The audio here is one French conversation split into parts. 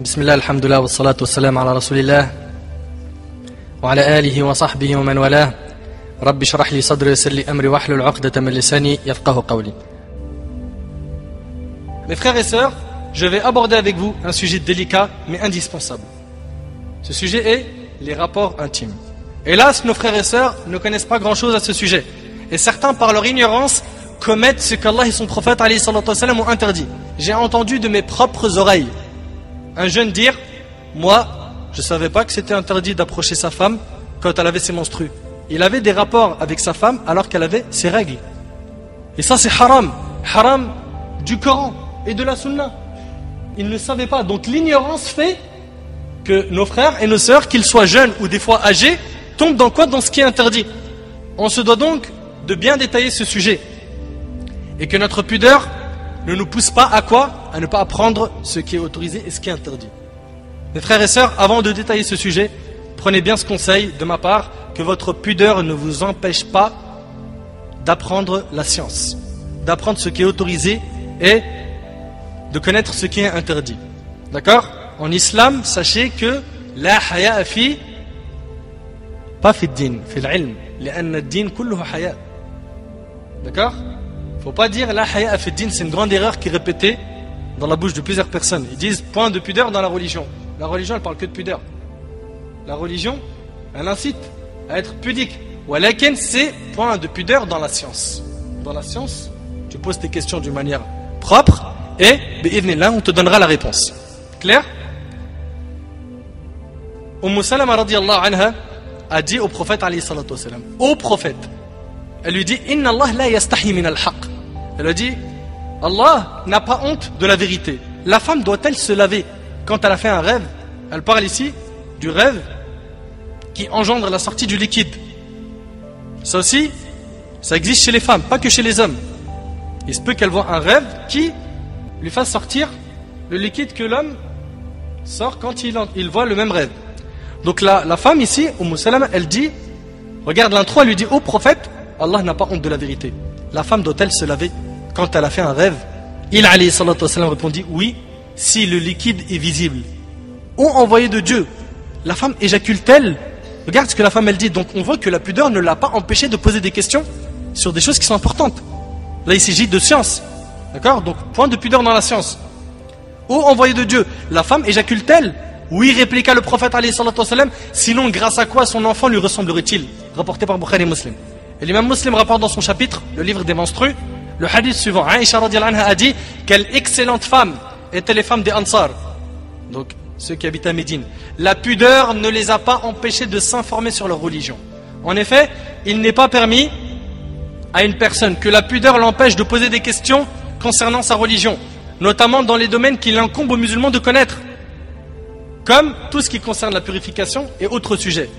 بسم الله الحمد لله والصلاة والسلام على رسول الله وعلى آله وصحبه ومن والاه رب اشرح لي صدري ويسر لي أمري واحلل عقدة من لساني يفقهوا قولي. Mes frères et sœurs, je vais aborder avec vous un sujet délicat mais indispensable. Ce sujet est les rapports intimes. Hélas, nos frères et sœurs ne connaissent pas grand-chose à ce sujet. Et certains, par leur ignorance, commettent ce qu'Allah et son prophète alayhi salatu wassalam ont interdit. J'ai entendu de mes propres oreilles un jeune dire: moi, je ne savais pas que c'était interdit d'approcher sa femme quand elle avait ses menstrues. Il avait des rapports avec sa femme alors qu'elle avait ses règles. Et ça, c'est haram. Haram du Coran et de la Sunna. Il ne savait pas. Donc l'ignorance fait que nos frères et nos sœurs, qu'ils soient jeunes ou des fois âgés, tombent dans quoi? Dans ce qui est interdit. On se doit donc de bien détailler ce sujet. Et que notre pudeur ne nous pousse pas à quoi? À ne pas apprendre ce qui est autorisé et ce qui est interdit. Mes frères et sœurs, avant de détailler ce sujet, prenez bien ce conseil de ma part, que votre pudeur ne vous empêche pas d'apprendre la science, d'apprendre ce qui est autorisé et de connaître ce qui est interdit. D'accord? En islam, sachez que la haya fi, pas fi din, fi l'ilm, li'anna ad-din kulluhu haya. D'accord? Faut pas dire la haya fi din, c'est une grande erreur qui est répétée dans la bouche de plusieurs personnes. Ils disent point de pudeur dans la religion. La religion, elle parle que de pudeur. La religion, elle incite à être pudique. Walakin, c'est point de pudeur dans la science. Dans la science, tu poses tes questions d'une manière propre et, bi'idhnillah, on te donnera la réponse. Clair? Salama radiyallahu anha a dit au prophète alayhi salatu wasalam, au prophète, elle lui dit: Inna Allah la yastahi min al-haq. Elle a dit: Allah n'a pas honte de la vérité. La femme doit-elle se laver quand elle a fait un rêve? Elle parle ici du rêve qui engendre la sortie du liquide. Ça aussi, ça existe chez les femmes, pas que chez les hommes. Il se peut qu'elle voit un rêve qui lui fasse sortir le liquide que l'homme sort quand il voit le même rêve. Donc la femme ici, Salama, elle dit, regarde l'intro, elle lui dit: ô prophète, Allah n'a pas honte de la vérité. La femme doit-elle se laver quand elle a fait un rêve? Il alayhi salatu wassalam répondit: oui, si le liquide est visible. Ô envoyé de Dieu, la femme éjacule-t-elle? Regarde ce que la femme elle dit. Donc on voit que la pudeur ne l'a pas empêché de poser des questions sur des choses qui sont importantes. Là il s'agit de science. D'accord? Donc point de pudeur dans la science. Ô envoyé de Dieu, la femme éjacule-t-elle? Oui, répliqua le prophète alayhi salatu wassalam, sinon grâce à quoi son enfant lui ressemblerait-il? Rapporté par Bukhari et Muslim. Et l'imam Muslim rapporte dans son chapitre, le livre des menstrues, le hadith suivant. Aïcha radiyallahu anha a dit: quelle excellente femme étaient les femmes des Ansar, donc ceux qui habitent à Médine. La pudeur ne les a pas empêchés de s'informer sur leur religion. En effet, il n'est pas permis à une personne que la pudeur l'empêche de poser des questions concernant sa religion, notamment dans les domaines qu'il incombe aux musulmans de connaître, comme tout ce qui concerne la purification et autres sujets.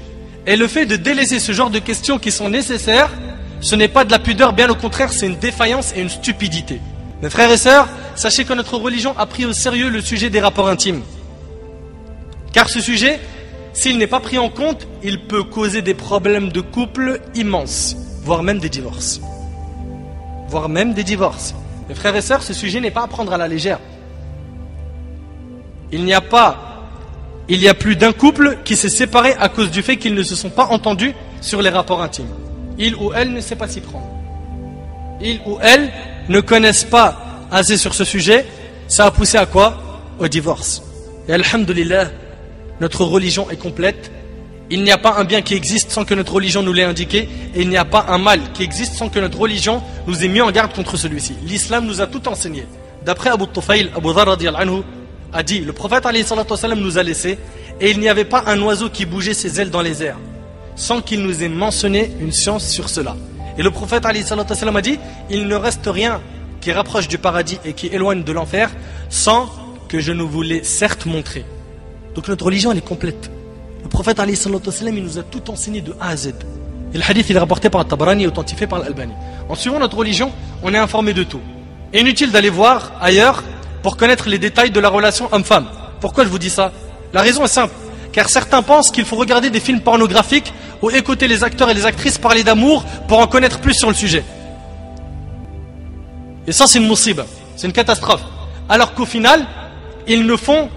Et le fait de délaisser ce genre de questions qui sont nécessaires, ce n'est pas de la pudeur, bien au contraire, c'est une défaillance et une stupidité. Mes frères et sœurs, sachez que notre religion a pris au sérieux le sujet des rapports intimes. Car ce sujet, s'il n'est pas pris en compte, il peut causer des problèmes de couple immenses, voire même des divorces. Voire même des divorces. Mes frères et sœurs, ce sujet n'est pas à prendre à la légère. Il y a plus d'un couple qui s'est séparé à cause du fait qu'ils ne se sont pas entendus sur les rapports intimes. Il ou elle ne sait pas s'y prendre. Il ou elle ne connaissent pas assez sur ce sujet. Ça a poussé à quoi? Au divorce. Et alhamdulillah, notre religion est complète. Il n'y a pas un bien qui existe sans que notre religion nous l'ait indiqué. Et il n'y a pas un mal qui existe sans que notre religion nous ait mis en garde contre celui-ci. L'islam nous a tout enseigné. D'après Abu Tufail, Abu Dharr radiyallahu anhu a dit: le prophète alayhi salatu wassalam nous a laissé, et il n'y avait pas un oiseau qui bougeait ses ailes dans les airs sans qu'il nous ait mentionné une science sur cela. Et le prophète alayhi salatu wassalam a dit: il ne reste rien qui rapproche du paradis et qui éloigne de l'enfer sans que je ne vous l'ai certes montré. Donc notre religion elle est complète. Le prophète alayhi salatu wassalam, il nous a tout enseigné de A à Z. Et le hadith il est rapporté par Tabarani et authentifié par l'Albani. En suivant notre religion, on est informé de tout. Et inutile d'aller voir ailleurs pour connaître les détails de la relation homme-femme. Pourquoi je vous dis ça? La raison est simple. Car certains pensent qu'il faut regarder des films pornographiques ou écouter les acteurs et les actrices parler d'amour pour en connaître plus sur le sujet. Et ça c'est une musiba, c'est une catastrophe. Alors qu'au final, ils ne font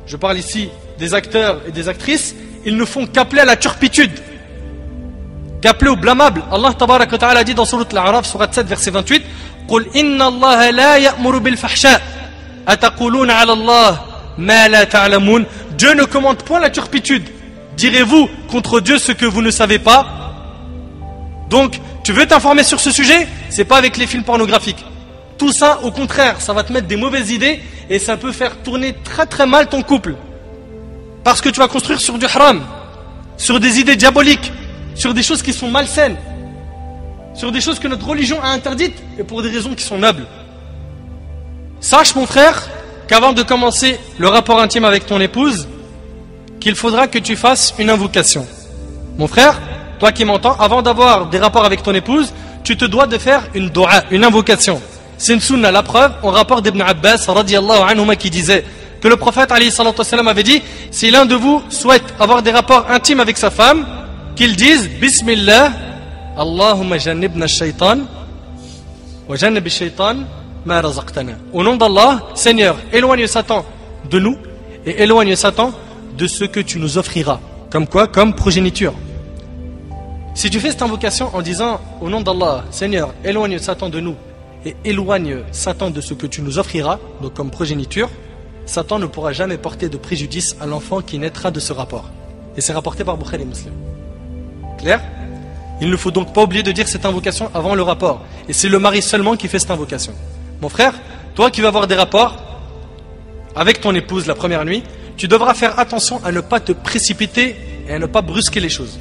je parle ici des acteurs et des actrices, ils ne font qu'appeler à la turpitude, qu'appeler au blâmable. Allah tabaraka wa ta'ala dit dans sourate Al-A'raf, sourate 7, verset 28, قُلْ إِنَّ اللَّهَ لَا يَأْمُرُ بِالْفَحْشَاءِ أَتَقُولُونَ عَلَى اللَّهِ مَا لَا تَعْلَمُونَ. Dieu ne commande point la turpitude. Direz-vous contre Dieu ce que vous ne savez pas? Donc, tu veux t'informer sur ce sujet? C'est pas avec les films pornographiques. Tout ça, au contraire, ça va te mettre des mauvaises idées et ça peut faire tourner très très mal ton couple. Parce que tu vas construire sur du haram, sur des idées diaboliques, sur des choses qui sont malsaines, sur des choses que notre religion a interdites et pour des raisons qui sont nobles. Sache, mon frère, qu'avant de commencer le rapport intime avec ton épouse, qu'il faudra que tu fasses une invocation. Mon frère, toi qui m'entends, avant d'avoir des rapports avec ton épouse, tu te dois de faire une dua, une invocation. C'est une sunna, la preuve, au rapport d'Ibn Abbas radiyallahu anhuma qui disait que le prophète alayhi salatu wassalam avait dit, si l'un de vous souhaite avoir des rapports intimes avec sa femme, qu'il dise Bismillah, Allahumma jannibna shaytan, wa jannib shaytan ma razaqtana. Au nom d'Allah, Seigneur, éloigne Satan de nous et éloigne Satan de ce que tu nous offriras. Comme quoi? Comme progéniture. Si tu fais cette invocation en disant au nom d'Allah, Seigneur, éloigne Satan de nous et éloigne Satan de ce que tu nous offriras, donc comme progéniture, Satan ne pourra jamais porter de préjudice à l'enfant qui naîtra de ce rapport. Et c'est rapporté par Bukhari et Muslim. Clair? Il ne faut donc pas oublier de dire cette invocation avant le rapport. Et c'est le mari seulement qui fait cette invocation. Mon frère, toi qui vas avoir des rapports avec ton épouse la première nuit, tu devras faire attention à ne pas te précipiter et à ne pas brusquer les choses.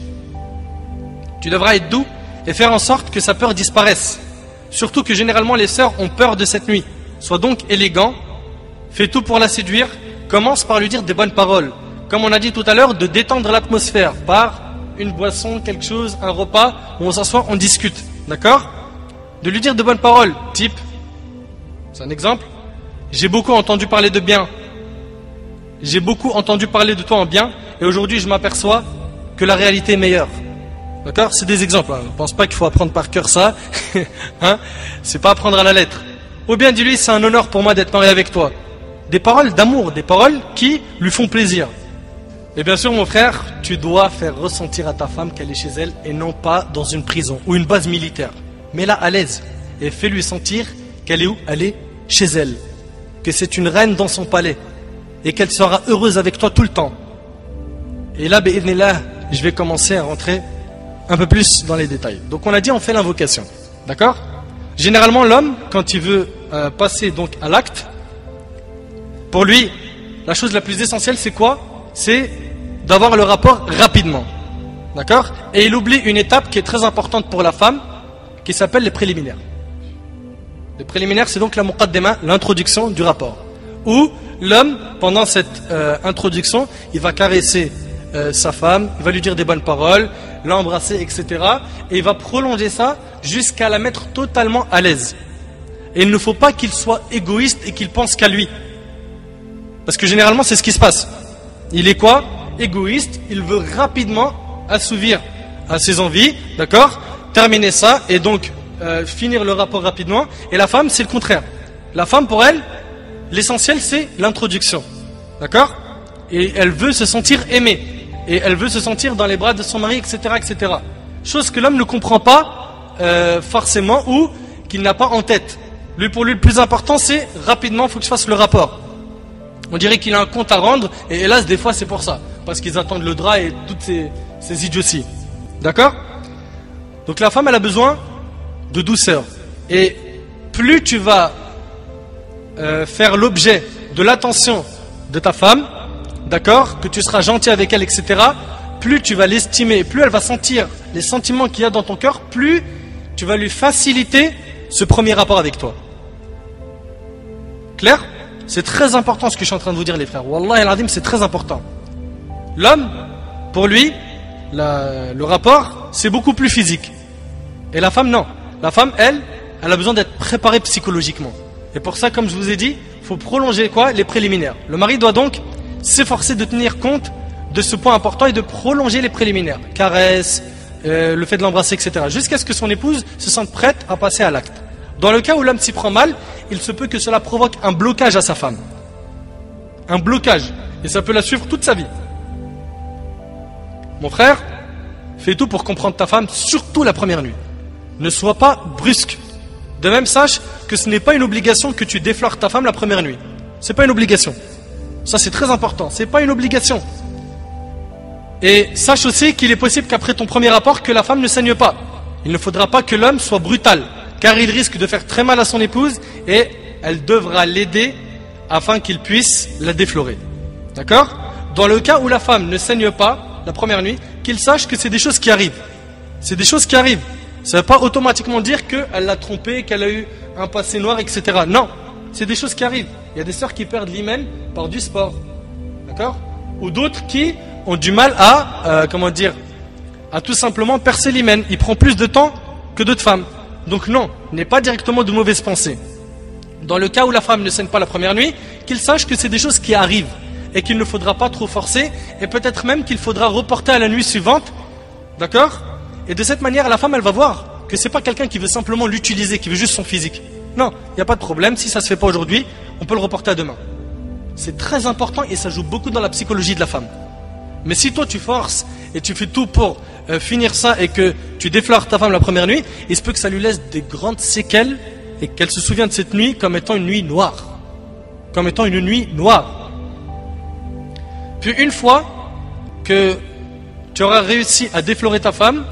Tu devras être doux et faire en sorte que sa peur disparaisse. Surtout que généralement les sœurs ont peur de cette nuit. Sois donc élégant, fais tout pour la séduire, commence par lui dire des bonnes paroles. Comme on a dit tout à l'heure, de détendre l'atmosphère par une boisson, quelque chose, un repas, où on s'assoit, on discute. D'accord? De lui dire de bonnes paroles, type, c'est un exemple, j'ai beaucoup entendu parler de bien. J'ai beaucoup entendu parler de toi en bien, et aujourd'hui je m'aperçois que la réalité est meilleure. D'accord? C'est des exemples. Hein. Je ne pense pas qu'il faut apprendre par cœur ça. Hein? C'est pas apprendre à la lettre. Ou bien dis-lui, c'est un honneur pour moi d'être marié avec toi. Des paroles d'amour, des paroles qui lui font plaisir. Et bien sûr, mon frère, tu dois faire ressentir à ta femme qu'elle est chez elle et non pas dans une prison ou une base militaire. Mets-la à l'aise et fais-lui sentir qu'elle est où? Elle est chez elle. Que c'est une reine dans son palais et qu'elle sera heureuse avec toi tout le temps. Et là, bi'idhnillah, je vais commencer à rentrer un peu plus dans les détails. Donc on a dit on fait l'invocation, d'accord? Généralement l'homme, quand il veut passer donc à l'acte, pour lui, la chose la plus essentielle c'est quoi? C'est d'avoir le rapport rapidement, d'accord? Et il oublie une étape qui est très importante pour la femme, qui s'appelle les préliminaires. Les préliminaires c'est donc la muqaddima, l'introduction du rapport, où l'homme, pendant cette introduction, il va caresser sa femme, il va lui dire des bonnes paroles, l'embrasser, etc. Et il va prolonger ça jusqu'à la mettre totalement à l'aise. Et il ne faut pas qu'il soit égoïste et qu'il pense qu'à lui. Parce que généralement c'est ce qui se passe. Il est quoi? Égoïste, il veut rapidement assouvir à ses envies, d'accord? Terminer ça et donc finir le rapport rapidement. Et la femme c'est le contraire. La femme pour elle, l'essentiel c'est l'introduction, d'accord? Et elle veut se sentir aimée. Et elle veut se sentir dans les bras de son mari, etc., etc. Chose que l'homme ne comprend pas forcément ou qu'il n'a pas en tête. Pour lui, le plus important, c'est rapidement, il faut que je fasse le rapport. On dirait qu'il a un compte à rendre, et hélas, des fois, c'est pour ça. Parce qu'ils attendent le drap et toutes ces idioties. D'accord? Donc la femme, elle a besoin de douceur. Et plus tu vas faire l'objet de l'attention de ta femme, d'accord, que tu seras gentil avec elle, etc., plus tu vas l'estimer, plus elle va sentir les sentiments qu'il y a dans ton cœur, plus tu vas lui faciliter ce premier rapport avec toi. Clair? C'est très important ce que je suis en train de vous dire, les frères. Wallah al-Azim, c'est très important. L'homme, pour lui, le rapport, c'est beaucoup plus physique. Et la femme, non. La femme, elle a besoin d'être préparée psychologiquement. Et pour ça, comme je vous ai dit, il faut prolonger quoi? Les préliminaires. Le mari doit donc s'efforcer de tenir compte de ce point important et de prolonger les préliminaires, caresses, le fait de l'embrasser, etc., jusqu'à ce que son épouse se sente prête à passer à l'acte. Dans le cas où l'homme s'y prend mal, il se peut que cela provoque un blocage à sa femme. Un blocage. Et ça peut la suivre toute sa vie. Mon frère, fais tout pour comprendre ta femme, surtout la première nuit. Ne sois pas brusque. De même, sache que ce n'est pas une obligation que tu déflores ta femme la première nuit. C'est pas une obligation. Ça, c'est très important. C'est pas une obligation. Et sache aussi qu'il est possible qu'après ton premier rapport, que la femme ne saigne pas. Il ne faudra pas que l'homme soit brutal, car il risque de faire très mal à son épouse et elle devra l'aider afin qu'il puisse la déflorer. D'accord? Dans le cas où la femme ne saigne pas la première nuit, qu'il sache que c'est des choses qui arrivent. C'est des choses qui arrivent. Ça ne veut pas automatiquement dire qu'elle l'a trompé, qu'elle a eu un passé noir, etc. Non, c'est des choses qui arrivent. Il y a des sœurs qui perdent l'hymen par du sport. D'accord? Ou d'autres qui ont du mal à, à tout simplement percer l'hymen. Il prend plus de temps que d'autres femmes. Donc non, n'est pas directement de mauvaise pensée. Dans le cas où la femme ne saigne pas la première nuit, qu'il sache que c'est des choses qui arrivent et qu'il ne faudra pas trop forcer et peut-être même qu'il faudra reporter à la nuit suivante. D'accord? Et de cette manière, la femme, elle va voir que c'est pas quelqu'un qui veut simplement l'utiliser, qui veut juste son physique. Non, il n'y a pas de problème. Si ça se fait pas aujourd'hui, on peut le reporter à demain. C'est très important et ça joue beaucoup dans la psychologie de la femme. Mais si toi tu forces et tu fais tout pour finir ça et que tu déflores ta femme la première nuit, il se peut que ça lui laisse des grandes séquelles et qu'elle se souvienne de cette nuit comme étant une nuit noire. Comme étant une nuit noire. Puis une fois que tu auras réussi à déflorer ta femme,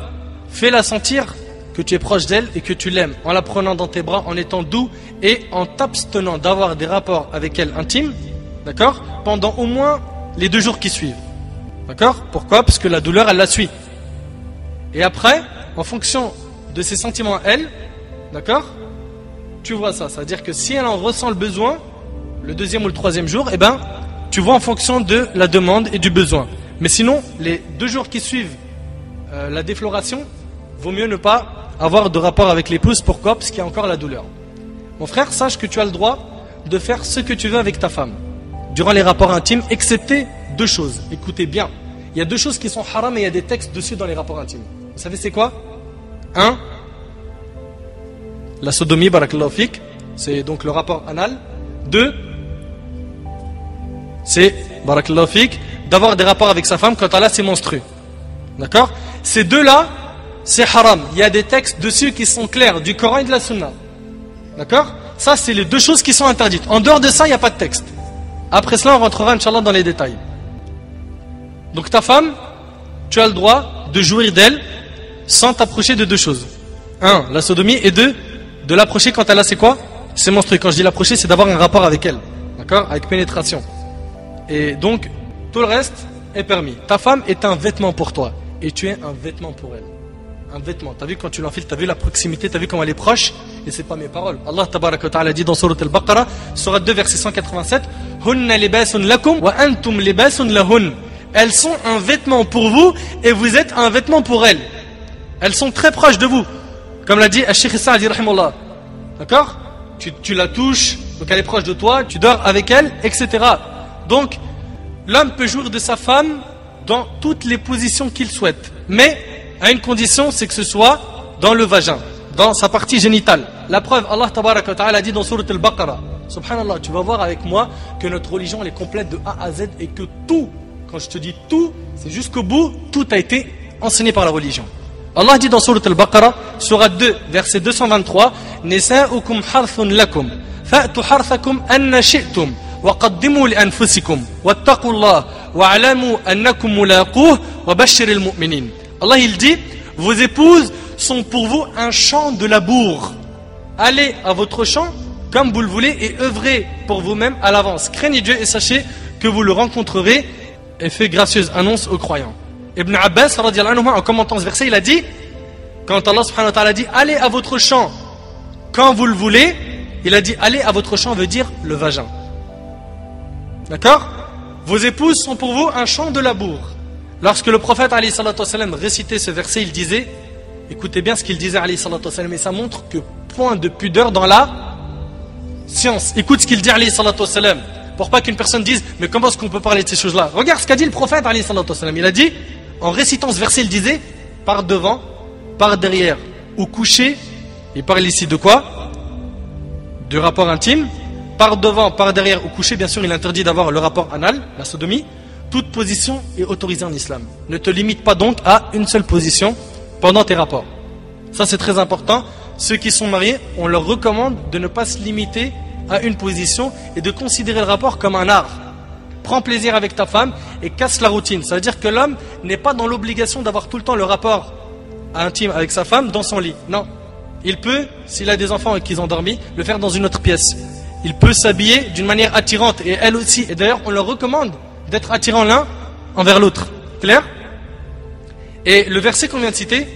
fais-la sentir que tu es proche d'elle et que tu l'aimes, en la prenant dans tes bras, en étant doux et en t'abstenant d'avoir des rapports avec elle intimes, d'accord, pendant au moins les 2 jours qui suivent. D'accord? Pourquoi? Parce que la douleur, elle la suit. Et après, en fonction de ses sentiments à elle, d'accord, tu vois ça. C'est-à-dire que si elle en ressent le besoin, le 2e ou le 3e jour, eh ben, tu vois en fonction de la demande et du besoin. Mais sinon, les 2 jours qui suivent la défloration, vaut mieux ne pas avoir de rapport avec l'épouse. Pourquoi? Parce qu'il y a encore la douleur. Mon frère, sache que tu as le droit de faire ce que tu veux avec ta femme durant les rapports intimes, excepté 2 choses. Écoutez bien. Il y a 2 choses qui sont haram et il y a des textes dessus dans les rapports intimes. Vous savez c'est quoi? 1. La sodomie, barakallahu fik. C'est donc le rapport anal. 2. C'est, barakallahu fik, d'avoir des rapports avec sa femme quand elle a ses menstrues. D'accord? Ces 2-là, c'est haram. Il y a des textes dessus qui sont clairs, du Coran et de la Sunna. D'accord? Ça, c'est les 2 choses qui sont interdites. En dehors de ça, il n'y a pas de texte. Après cela, on rentrera, Inch'Allah, dans les détails. Donc ta femme, tu as le droit de jouir d'elle sans t'approcher de 2 choses. 1, la sodomie, et 2, de l'approcher quand elle a, c'est quoi? C'est menstrué. Quand je dis l'approcher, c'est d'avoir un rapport avec elle. D'accord? Avec pénétration. Et donc, tout le reste est permis. Ta femme est un vêtement pour toi. Et tu es un vêtement pour elle. Un vêtement. T'as vu quand tu l'enfiles, t'as vu la proximité, t'as vu comment elle est proche. Et c'est pas mes paroles. Allah tabaraka wa ta'ala dit dans Surat al-Baqarah, Surat 2, verset 187, Hunna libasun lakum wa antum libasun lahun. Elles sont un vêtement pour vous et vous êtes un vêtement pour elles. Elles sont très proches de vous. Comme l'a dit Al-Sheikh Sa'di rahimahullah. D'accord? Tu la touches, donc elle est proche de toi, tu dors avec elle, etc. Donc, l'homme peut jouir de sa femme dans toutes les positions qu'il souhaite. Mais, à une condition, c'est que ce soit dans le vagin, dans sa partie génitale. La preuve, Allah tabaraka wa ta'ala dit dans Surat al-Baqarah, Subhanallah, tu vas voir avec moi que notre religion elle est complète de A à Z et que tout, quand je te dis tout, c'est jusqu'au bout, tout a été enseigné par la religion. Allah dit dans Surat al-Baqarah, Surat 2, verset 223, Nisa'ukum harthun lakum, fa'tu harthakum anna shi'tum, wa qaddimu li anfusikum, wattaqullah, wa alamu annakum mulaquh, wa bashiril mu'minin. Allah il dit, vos épouses sont pour vous un champ de labour. Allez à votre champ comme vous le voulez et œuvrez pour vous-même à l'avance. Craignez Dieu et sachez que vous le rencontrerez et fait gracieuse annonce aux croyants. Ibn Abbas, radiyallahu anhu, en commentant ce verset, il a dit, quand Allah subhanahu wa ta'ala dit, allez à votre champ quand vous le voulez, il a dit, allez à votre champ veut dire le vagin. D'accord? Vos épouses sont pour vous un champ de labour. Lorsque le prophète alayhi salatu wassalam récitait ce verset, il disait, écoutez bien ce qu'il disait alayhi salatu wassalam, et ça montre que point de pudeur dans la science. Écoute ce qu'il dit alayhi salatu wassalam, pour pas qu'une personne dise, mais comment est-ce qu'on peut parler de ces choses-là? Regarde ce qu'a dit le prophète alayhi salatu wassalam. Il a dit, en récitant ce verset, il disait, par devant, par derrière, ou couché, il parle ici de quoi? De rapport intime, par devant, par derrière ou couché, bien sûr il est interdit d'avoir le rapport anal, la sodomie. Toute position est autorisée en islam. Ne te limite pas donc à une seule position pendant tes rapports. Ça c'est très important. Ceux qui sont mariés, on leur recommande de ne pas se limiter à une position et de considérer le rapport comme un art. Prends plaisir avec ta femme et casse la routine. Ça veut dire que l'homme n'est pas dans l'obligation d'avoir tout le temps le rapport intime avec sa femme dans son lit. Non. Il peut, s'il a des enfants et qu'ils ont dormi, le faire dans une autre pièce. Il peut s'habiller d'une manière attirante et elle aussi. Et d'ailleurs, on leur recommande d'être attirants l'un envers l'autre. Clair? Et le verset qu'on vient de citer,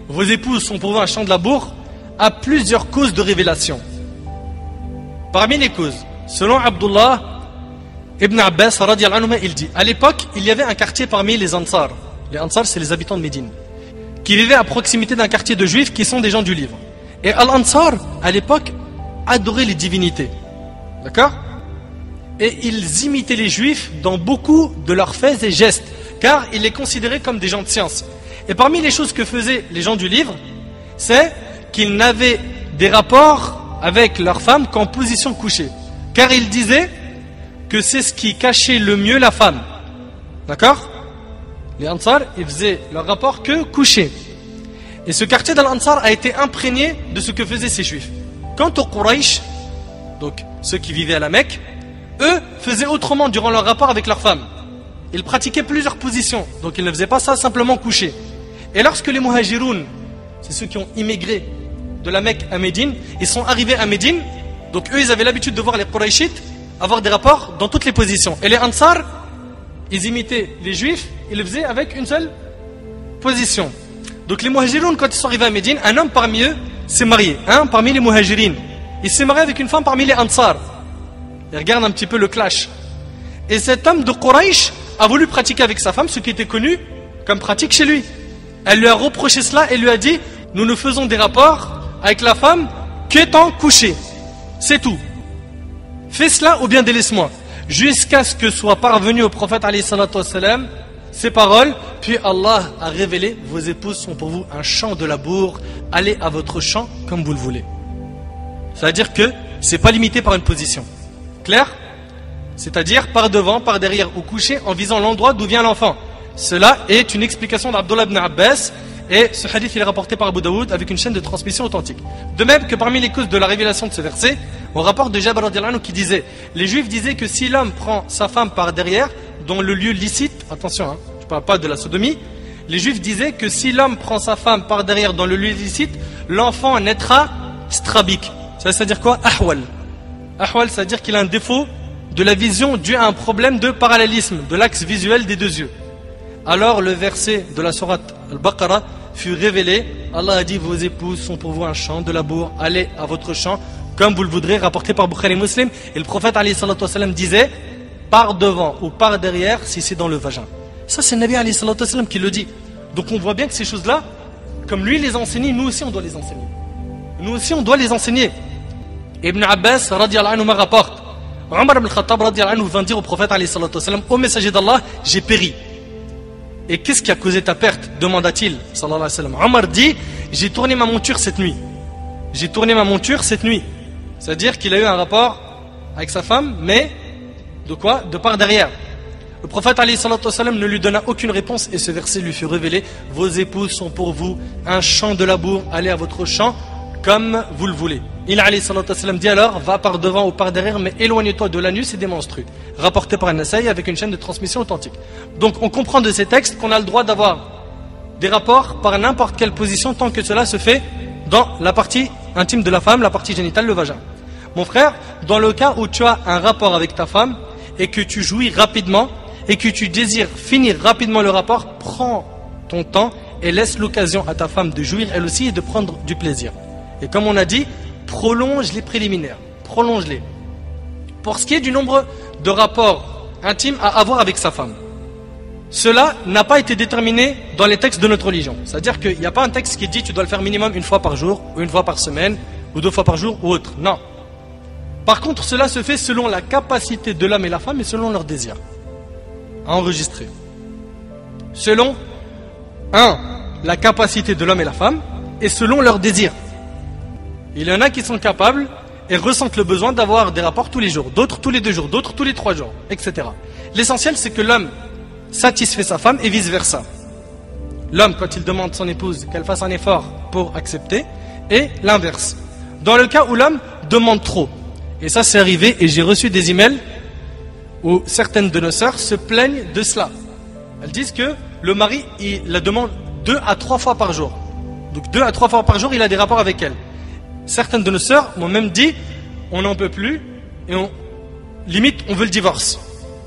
vos épouses sont pour vous un champ de labour, a plusieurs causes de révélation. Parmi les causes, selon Abdullah ibn Abbas radiyallahu anhu, il dit, à l'époque, il y avait un quartier parmi les Ansar. Les Ansar, c'est les habitants de Médine, qui vivaient à proximité d'un quartier de juifs qui sont des gens du livre. Et Al-Ansar, à l'époque, adoraient les divinités. D'accord? Et ils imitaient les juifs dans beaucoup de leurs faits et gestes, car ils les considéraient comme des gens de science. Et parmi les choses que faisaient les gens du livre, c'est qu'ils n'avaient des rapports avec leurs femmes qu'en position couchée. Car ils disaient que c'est ce qui cachait le mieux la femme. D'accord? Les Ansar, ils faisaient leur rapport que couchés. Et ce quartier d'Al-Ansar a été imprégné de ce que faisaient ces juifs. Quant aux Quraysh, donc ceux qui vivaient à la Mecque, eux faisaient autrement durant leur rapport avec leurs femmes. Ils pratiquaient plusieurs positions, donc ils ne faisaient pas ça simplement couchés. Et lorsque les Muhajiroun, c'est ceux qui ont immigré de la Mecque à Médine, ils sont arrivés à Médine, donc eux ils avaient l'habitude de voir les Qurayshites avoir des rapports dans toutes les positions. Et les Ansar, ils imitaient les Juifs, ils le faisaient avec une seule position. Donc les Muhajiroun, quand ils sont arrivés à Médine, un homme parmi eux s'est marié, parmi les Muhajirines. Il s'est marié avec une femme parmi les Ansar. Et regarde un petit peu le clash. Et cet homme de Quraysh a voulu pratiquer avec sa femme ce qui était connu comme pratique chez lui. Elle lui a reproché cela et lui a dit, nous ne faisons des rapports avec la femme qu'étant couchés. C'est tout. Fais cela ou bien délaisse-moi. Jusqu'à ce que soit parvenu au prophète alayhi salatu wassalam ces paroles, puis Allah a révélé, vos épouses sont pour vous un champ de labour, allez à votre champ comme vous le voulez. C'est-à-dire que c'est pas limité par une position. Clair? C'est-à-dire par devant, par derrière ou couché en visant l'endroit d'où vient l'enfant. Cela est une explication d'Abdullah ibn Abbas et ce hadith il est rapporté par Abu Daoud avec une chaîne de transmission authentique. De même que parmi les causes de la révélation de ce verset, on rapporte de Jabir radhiyallahu anhu qui disait, les juifs disaient que si l'homme prend sa femme par derrière dans le lieu licite, attention, je ne parle pas de la sodomie, les juifs disaient que si l'homme prend sa femme par derrière dans le lieu licite, l'enfant naîtra strabique. Ça veut dire quoi? Ahwal. Ahwal, ça veut dire qu'il a un défaut de la vision dû à un problème de parallélisme, de l'axe visuel des deux yeux. Alors le verset de la sourate Al-Baqarah fut révélé. Allah a dit, vos épouses sont pour vous un champ de labour, allez à votre champ comme vous le voudrez, rapporté par Bukhari Muslim. Et le prophète alayhi salatu wassalam disait, par devant ou par derrière si c'est dans le vagin. Ça c'est le Nabi alayhi salatu wassalam qui le dit. Donc on voit bien que ces choses-là, comme lui les enseigne, nous aussi on doit les enseigner. Nous aussi on doit les enseigner. Ibn Abbas radiyallahu anhu rapporte, Omar ibn Khattab radiyallahu anhu vint dire au prophète alayhi salatu wassalam, ô messager d'Allah, j'ai péri. Et qu'est-ce qui a causé ta perte? Demanda-t-il, sallallahu alayhi wa sallam. Omar dit, j'ai tourné ma monture cette nuit. J'ai tourné ma monture cette nuit. C'est-à-dire qu'il a eu un rapport avec sa femme, mais de quoi? De par derrière. Le prophète alayhi salatu wassalam ne lui donna aucune réponse et ce verset lui fut révélé. Vos épouses sont pour vous un champ de labour, allez à votre champ comme vous le voulez. Il alayhi salatu wassalam dit alors, va par devant ou par derrière, mais éloigne-toi de l'anus et des menstrues. Rapporté par An-Nasaï avec une chaîne de transmission authentique. Donc on comprend de ces textes qu'on a le droit d'avoir des rapports par n'importe quelle position tant que cela se fait dans la partie intime de la femme, la partie génitale, le vagin. Mon frère, dans le cas où tu as un rapport avec ta femme et que tu jouis rapidement et que tu désires finir rapidement le rapport, prends ton temps et laisse l'occasion à ta femme de jouir elle aussi et de prendre du plaisir. Et comme on a dit, prolonge les préliminaires, prolonge-les. Pour ce qui est du nombre de rapports intimes à avoir avec sa femme, cela n'a pas été déterminé dans les textes de notre religion. C'est-à-dire qu'il n'y a pas un texte qui dit tu dois le faire minimum une fois par jour, ou une fois par semaine, ou 2 fois par jour, ou autre. Non. Par contre, cela se fait selon la capacité de l'homme et la femme et selon leur désir à enregistrer. Selon, la capacité de l'homme et la femme, et selon leur désir. Il y en a qui sont capables, et ressentent le besoin d'avoir des rapports tous les jours, d'autres tous les 2 jours, d'autres tous les 3 jours, etc. L'essentiel, c'est que l'homme satisfait sa femme et vice-versa. L'homme, quand il demande son épouse qu'elle fasse un effort pour accepter, et l'inverse. Dans le cas où l'homme demande trop, et ça c'est arrivé, et j'ai reçu des emails où certaines de nos sœurs se plaignent de cela. Elles disent que le mari, il la demande 2 à 3 fois par jour. Donc 2 à 3 fois par jour, il a des rapports avec elle. Certaines de nos sœurs m'ont même dit, on n'en peut plus, et limite on veut le divorce.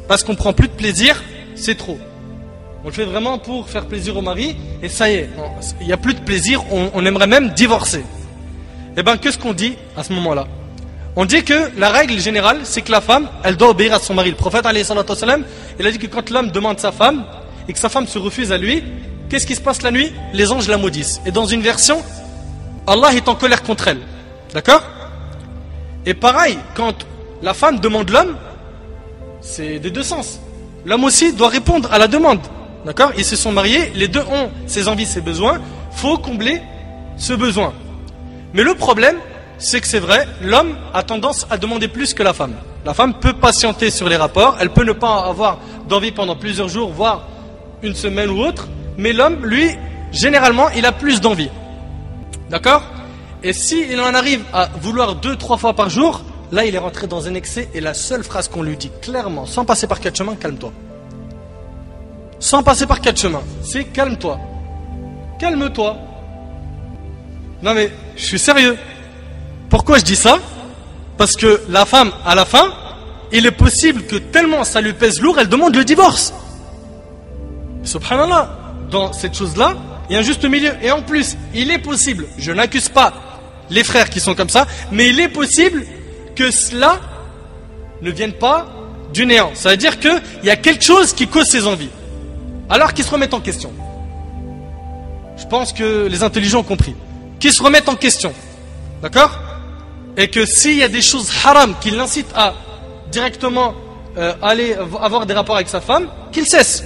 Parce qu'on prend plus de plaisir, c'est trop. On le fait vraiment pour faire plaisir au mari, et ça y est, il n'y a plus de plaisir, on aimerait même divorcer. Et bien, qu'est-ce qu'on dit à ce moment-là? On dit que la règle générale, c'est que la femme, elle doit obéir à son mari. Le prophète, alayhi salatu wassalam, il a dit que quand l'homme demande sa femme, et que sa femme se refuse à lui, qu'est-ce qui se passe la nuit? Les anges la maudissent. Et dans une version, Allah est en colère contre elle. D'accord? Et pareil, quand la femme demande l'homme, c'est des 2 sens. L'homme aussi doit répondre à la demande. D'accord? Ils se sont mariés, les 2 ont ses envies, ses besoins. Faut combler ce besoin. Mais le problème, c'est que c'est vrai, l'homme a tendance à demander plus que la femme. La femme peut patienter sur les rapports, elle peut ne pas avoir d'envie pendant plusieurs jours, voire une semaine ou autre. Mais l'homme, lui, généralement, il a plus d'envie. D'accord? Et s'il en arrive à vouloir 2-3 fois par jour, là, il est rentré dans un excès. Et la seule phrase qu'on lui dit clairement, sans passer par 4 chemins, calme-toi. Sans passer par 4 chemins, c'est calme-toi. Calme-toi. Non mais, je suis sérieux. Pourquoi je dis ça? Parce que la femme, à la fin, il est possible que tellement ça lui pèse lourd, elle demande le divorce. Subhanallah, dans cette chose-là, il y a un juste milieu. Et en plus, il est possible, je n'accuse pas les frères qui sont comme ça, mais il est possible que cela ne vienne pas du néant. Ça veut dire qu'il y a quelque chose qui cause ses envies. Alors qu'ils se remettent en question. Je pense que les intelligents ont compris. Qu'ils se remettent en question. D'accord? Et que s'il y a des choses haram qui l'incitent à directement aller avoir des rapports avec sa femme, qu'il cesse.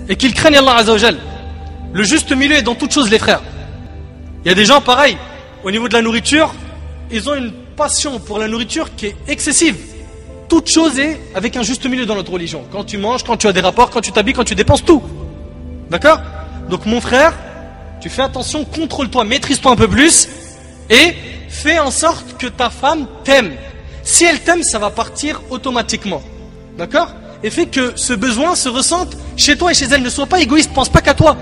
Et qu'il craigne Allah Azza wa Jal. Le juste milieu est dans toute chose, les frères. Il y a des gens pareils, au niveau de la nourriture, ils ont une passion pour la nourriture qui est excessive. Toute chose est avec un juste milieu dans notre religion. Quand tu manges, quand tu as des rapports, quand tu t'habilles, quand tu dépenses, tout. D'accord? Donc mon frère, tu fais attention, contrôle-toi, maîtrise-toi un peu plus et fais en sorte que ta femme t'aime. Si elle t'aime, ça va partir automatiquement. D'accord? Et fais que ce besoin se ressente chez toi et chez elle. Ne sois pas égoïste, pense pas qu'à toi.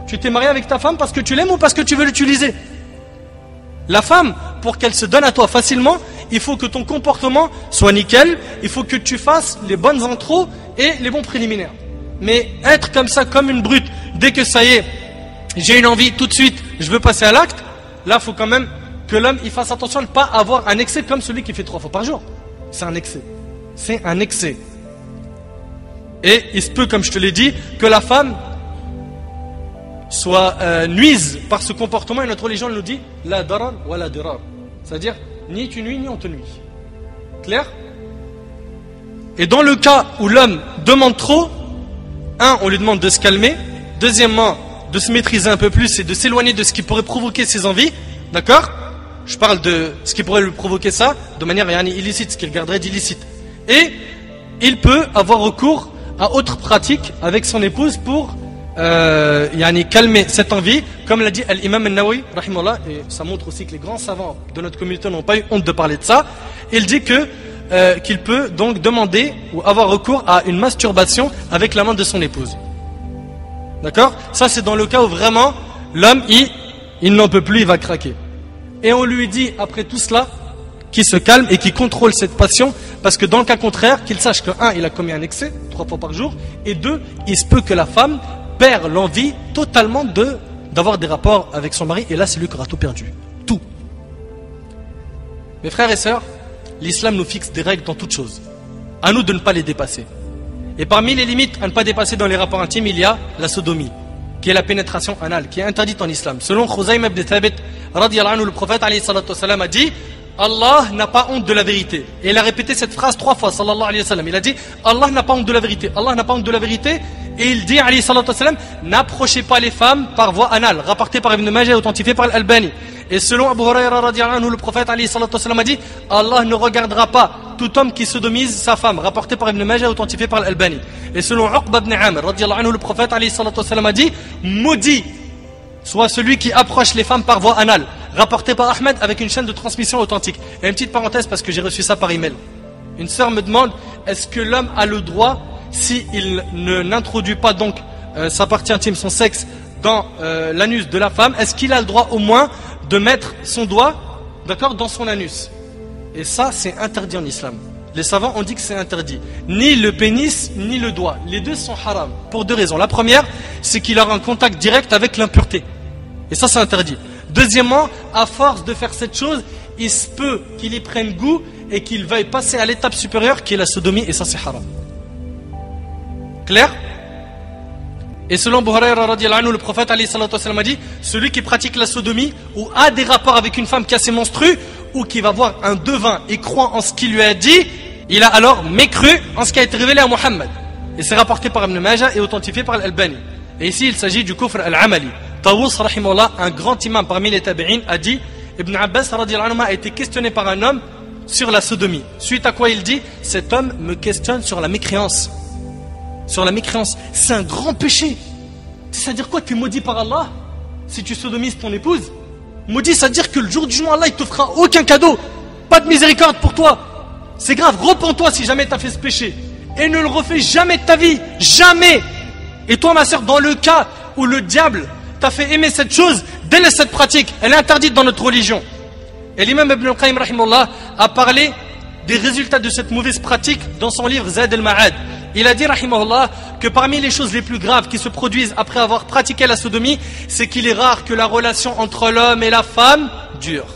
Tu t'es marié avec ta femme parce que tu l'aimes ou parce que tu veux l'utiliser? La femme, pour qu'elle se donne à toi facilement, il faut que ton comportement soit nickel, il faut que tu fasses les bonnes intros et les bons préliminaires. Mais être comme ça, comme une brute, dès que ça y est, j'ai une envie tout de suite, je veux passer à l'acte, là il faut quand même que l'homme il fasse attention à ne pas avoir un excès comme celui qui fait 3 fois par jour. C'est un excès. C'est un excès. Et il se peut, comme je te l'ai dit, que la femme soit nuise par ce comportement, et notre religion nous dit la darar wa la dirar, c'est-à-dire ni tu nuis ni on te nuit. Clair? Et dans le cas où l'homme demande trop, on lui demande de se calmer, deuxièmement de se maîtriser un peu plus et de s'éloigner de ce qui pourrait provoquer ses envies. D'accord? Je parle de ce qui pourrait lui provoquer ça de manière illicite, ce qu'il garderait d'illicite. Et il peut avoir recours à autre pratique avec son épouse pour calmer cette envie, comme l'a dit l'imam al-Nawawi rahimahullah, et ça montre aussi que les grands savants de notre communauté n'ont pas eu honte de parler de ça. Il dit que qu'il peut donc demander ou avoir recours à une masturbation avec la main de son épouse. D'accord? Ça c'est dans le cas où vraiment l'homme il n'en peut plus, il va craquer. Et on lui dit après tout cela qu'il se calme et qu'il contrôle cette passion, parce que dans le cas contraire, qu'il sache que 1, il a commis un excès 3 fois par jour, et 2, il se peut que la femme perd l'envie totalement d'avoir des rapports avec son mari, et là c'est lui qui aura tout perdu. Tout. Mes frères et sœurs, l'islam nous fixe des règles dans toutes choses. À nous de ne pas les dépasser. Et parmi les limites à ne pas dépasser dans les rapports intimes, il y a la sodomie, qui est la pénétration anale, qui est interdite en islam. Selon Khuzaym ibn Thabit, radiyallahu anhu, le prophète alayhi salatu wassalam, a dit Allah n'a pas honte de la vérité. Et il a répété cette phrase 3 fois, sallallahu alayhi wa sallam. Il a dit Allah n'a pas honte de la vérité. Allah n'a pas honte de la vérité. Et il dit alayhi salatu wassalam, n'approchez pas les femmes par voie anale, rapporté par Ibn Majah et authentifié par Al-Albani. Et selon Abu Huraira radiallahu anhu, le prophète alayhi salatu wasalam a dit, Allah ne regardera pas tout homme qui sodomise sa femme, rapporté par Ibn Majah, authentifié par Al-Albani. Et selon Uqba ibn Amr radiallahu anhu, le prophète alayhi salatu wasalam a dit, maudit soit celui qui approche les femmes par voie anale, rapporté par Ahmed avec une chaîne de transmission authentique. Et une petite parenthèse parce que j'ai reçu ça par email. Une sœur me demande, est-ce que l'homme a le droit, s'il n'introduit pas donc sa partie intime, son sexe, dans l'anus de la femme, est-ce qu'il a le droit au moins de mettre son doigt, d'accord, dans son anus? Et ça, c'est interdit en islam. Les savants ont dit que c'est interdit. Ni le pénis, ni le doigt. Les deux sont haram, pour deux raisons. La première, c'est qu'il aura un contact direct avec l'impureté. Et ça, c'est interdit. Deuxièmement, à force de faire cette chose, il se peut qu'il y prenne goût et qu'il veuille passer à l'étape supérieure qui est la sodomie, et ça, c'est haram. Clair? Et selon Abu Huraira radiallahu anhu, le prophète alayhi salatu wasallam a dit, celui qui pratique la sodomie ou a des rapports avec une femme qui a ses menstrues ou qui va voir un devin et croit en ce qu'il lui a dit, il a alors mécru en ce qui a été révélé à Muhammad. Et c'est rapporté par Ibn Majah et authentifié par Al-Albani. Et ici il s'agit du kufr al-amali. Tawus rahimahullah, un grand imam parmi les tabi'in, a dit, Ibn Abbas radiallahu anhu a été questionné par un homme sur la sodomie. Suite à quoi il dit, cet homme me questionne sur la mécréance. Sur la mécréance, c'est un grand péché. C'est-à-dire quoi? Tu es maudit par Allah si tu sodomises ton épouse? Maudit, c'est-à-dire que le jour du jugement, Allah, il te fera aucun cadeau. Pas de miséricorde pour toi. C'est grave, repens-toi si jamais tu as fait ce péché. Et ne le refais jamais de ta vie. Jamais. Et toi, ma soeur, dans le cas où le diable t'a fait aimer cette chose, délaisse cette pratique. Elle est interdite dans notre religion. Et l'imam Ibn al-Qayyim, rahimahullah, a parlé des résultats de cette mauvaise pratique dans son livre Zad al-Ma'ad. Il a dit, rahimahullah, que parmi les choses les plus graves qui se produisent après avoir pratiqué la sodomie, c'est qu'il est rare que la relation entre l'homme et la femme dure.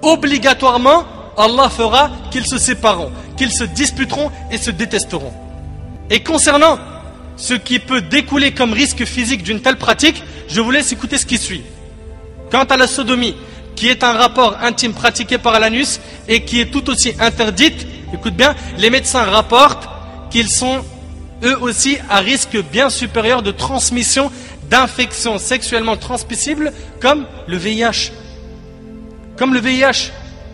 Obligatoirement, Allah fera qu'ils se sépareront, qu'ils se disputeront et se détesteront. Et concernant ce qui peut découler comme risque physique d'une telle pratique, je vous laisse écouter ce qui suit. Quant à la sodomie, qui est un rapport intime pratiqué par l'anus et qui est tout aussi interdite, écoute bien, les médecins rapportent qu'ils sont eux aussi à risque bien supérieur de transmission d'infections sexuellement transmissibles comme le VIH. Comme le VIH.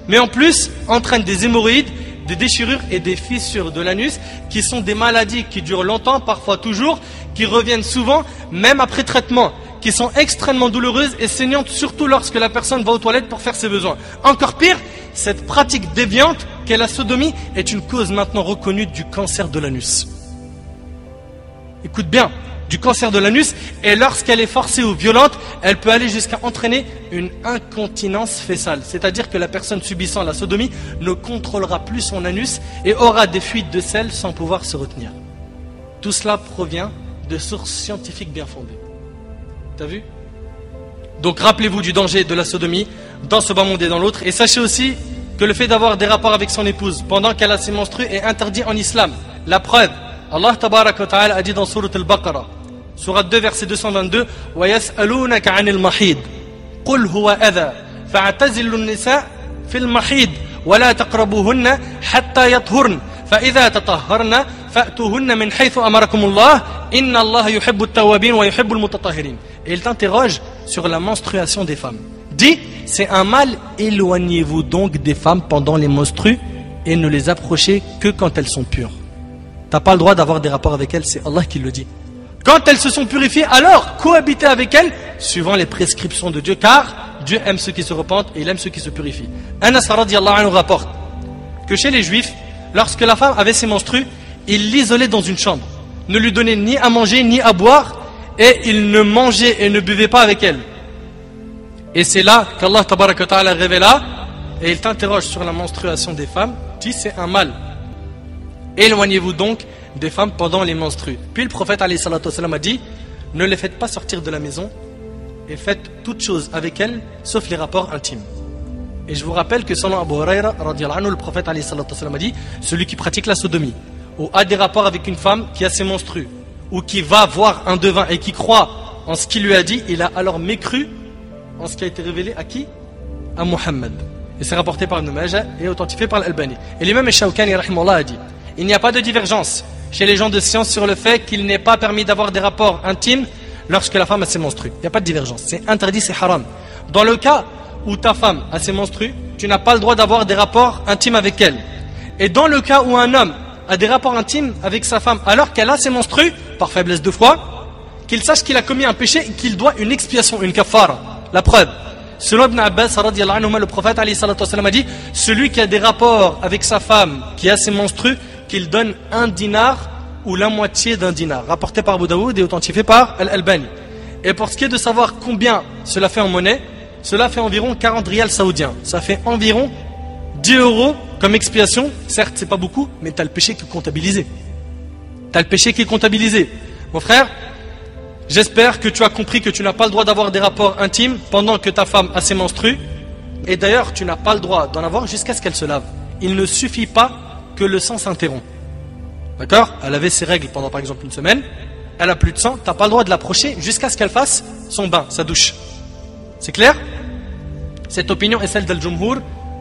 Mais en plus, entraînent des hémorroïdes, des déchirures et des fissures de l'anus qui sont des maladies qui durent longtemps, parfois toujours, qui reviennent souvent, même après traitement, qui sont extrêmement douloureuses et saignantes, surtout lorsque la personne va aux toilettes pour faire ses besoins. Encore pire, cette pratique déviante qu'est la sodomie est une cause maintenant reconnue du cancer de l'anus. Écoute bien, du cancer de l'anus, et lorsqu'elle est forcée ou violente, elle peut aller jusqu'à entraîner une incontinence fœtale. C'est-à-dire que la personne subissant la sodomie ne contrôlera plus son anus et aura des fuites de sel sans pouvoir se retenir. Tout cela provient de sources scientifiques bien fondées. T'as vu? Donc rappelez-vous du danger de la sodomie dans ce bas monde et dans l'autre. Et sachez aussi que le fait d'avoir des rapports avec son épouse pendant qu'elle a ses menstrues est interdit en islam. La preuve, Allah tabaraka wa ta'ala a dit dans Surat al-Baqarah, Surat 2 verset 222, وَيَسْأَلُونَكَ عَنِ الْمَحِيدِ قُلْ هُوَ أَذَى فَاعْتَزِلُوا النِّسَاءَ فِي الْمَحِيدِ وَلَا تَقْرَبُوهُنَّ حَتَّى يَطْهُرْنَ فَإِذَا تَطَهَّرْنَ فَأْتُوهُنَّ مِنْ حَيْثُ أَمَرَكُمُ اللَّهُ إِنَّ اللَّهَ يُحِبُّ التَّوَّابِينَ وَيُحِبُّ الْمُتَطَهِّرِينَ. Et il t'interroge sur la menstruation des femmes. Dis, c'est un mal, éloignez-vous donc des femmes pendant les menstrues et ne les approchez que quand elles sont pures. T'as pas le droit d'avoir des rapports avec elles, c'est Allah qui le dit. Quand elles se sont purifiées, alors cohabitez avec elles suivant les prescriptions de Dieu, car Dieu aime ceux qui se repentent et il aime ceux qui se purifient. Anas radiyallahu anhu rapporte que chez les Juifs, lorsque la femme avait ses menstrues, ils l'isolaient dans une chambre, ne lui donnaient ni à manger ni à boire, et ils ne mangeaient et ne buvaient pas avec elle. Et c'est là qu'Allah tabaraka wa ta'ala révéla, et il t'interroge sur la menstruation des femmes, dit c'est un mal. Éloignez-vous donc des femmes pendant les menstrues. Puis le prophète alayhi salatu wasalam a dit, ne les faites pas sortir de la maison et faites toutes choses avec elles sauf les rapports intimes. Et je vous rappelle que selon Abu Huraira radiyallahu anhu, le prophète alayhi salatu wasalam a dit, celui qui pratique la sodomie ou a des rapports avec une femme qui a ses menstrues ou qui va voir un devin et qui croit en ce qu'il lui a dit, il a alors mécru en ce qui a été révélé à qui? À Muhammad. Et c'est rapporté par Ibn Majah et authentifié par Al-Albani. Et l'imam Shawkani rahimahullah a dit, il n'y a pas de divergence chez les gens de science sur le fait qu'il n'est pas permis d'avoir des rapports intimes lorsque la femme a ses menstrues. Il n'y a pas de divergence. C'est interdit, c'est haram. Dans le cas où ta femme a ses menstrues, tu n'as pas le droit d'avoir des rapports intimes avec elle. Et dans le cas où un homme a des rapports intimes avec sa femme alors qu'elle a ses menstrues, par faiblesse de foi, qu'il sache qu'il a commis un péché et qu'il doit une expiation, une kafara. La preuve, selon Ibn Abbas radiyallahu anhu, le prophète alayhi salatu wassalam a dit, celui qui a des rapports avec sa femme qui a ses menstrues, qu'il donne 1 dinar ou la moitié d'un dinar, rapporté par Abu Daoud et authentifié par Al-Albani. Et pour ce qui est de savoir combien cela fait en monnaie, cela fait environ 40 rials saoudiens. Ça fait environ 10 € comme expiation. Certes, c'est pas beaucoup, mais tu as le péché qui est comptabilisé. Tu as le péché qui est comptabilisé. Mon frère, j'espère que tu as compris que tu n'as pas le droit d'avoir des rapports intimes pendant que ta femme a ses menstrues. Et d'ailleurs, tu n'as pas le droit d'en avoir jusqu'à ce qu'elle se lave. Il ne suffit pas que le sang s'interrompt. D'accord? Elle avait ses règles pendant par exemple une semaine. Elle a plus de sang, tu n'as pas le droit de l'approcher jusqu'à ce qu'elle fasse son bain, sa douche. C'est clair? Cette opinion est celle d'Al-Jumhur,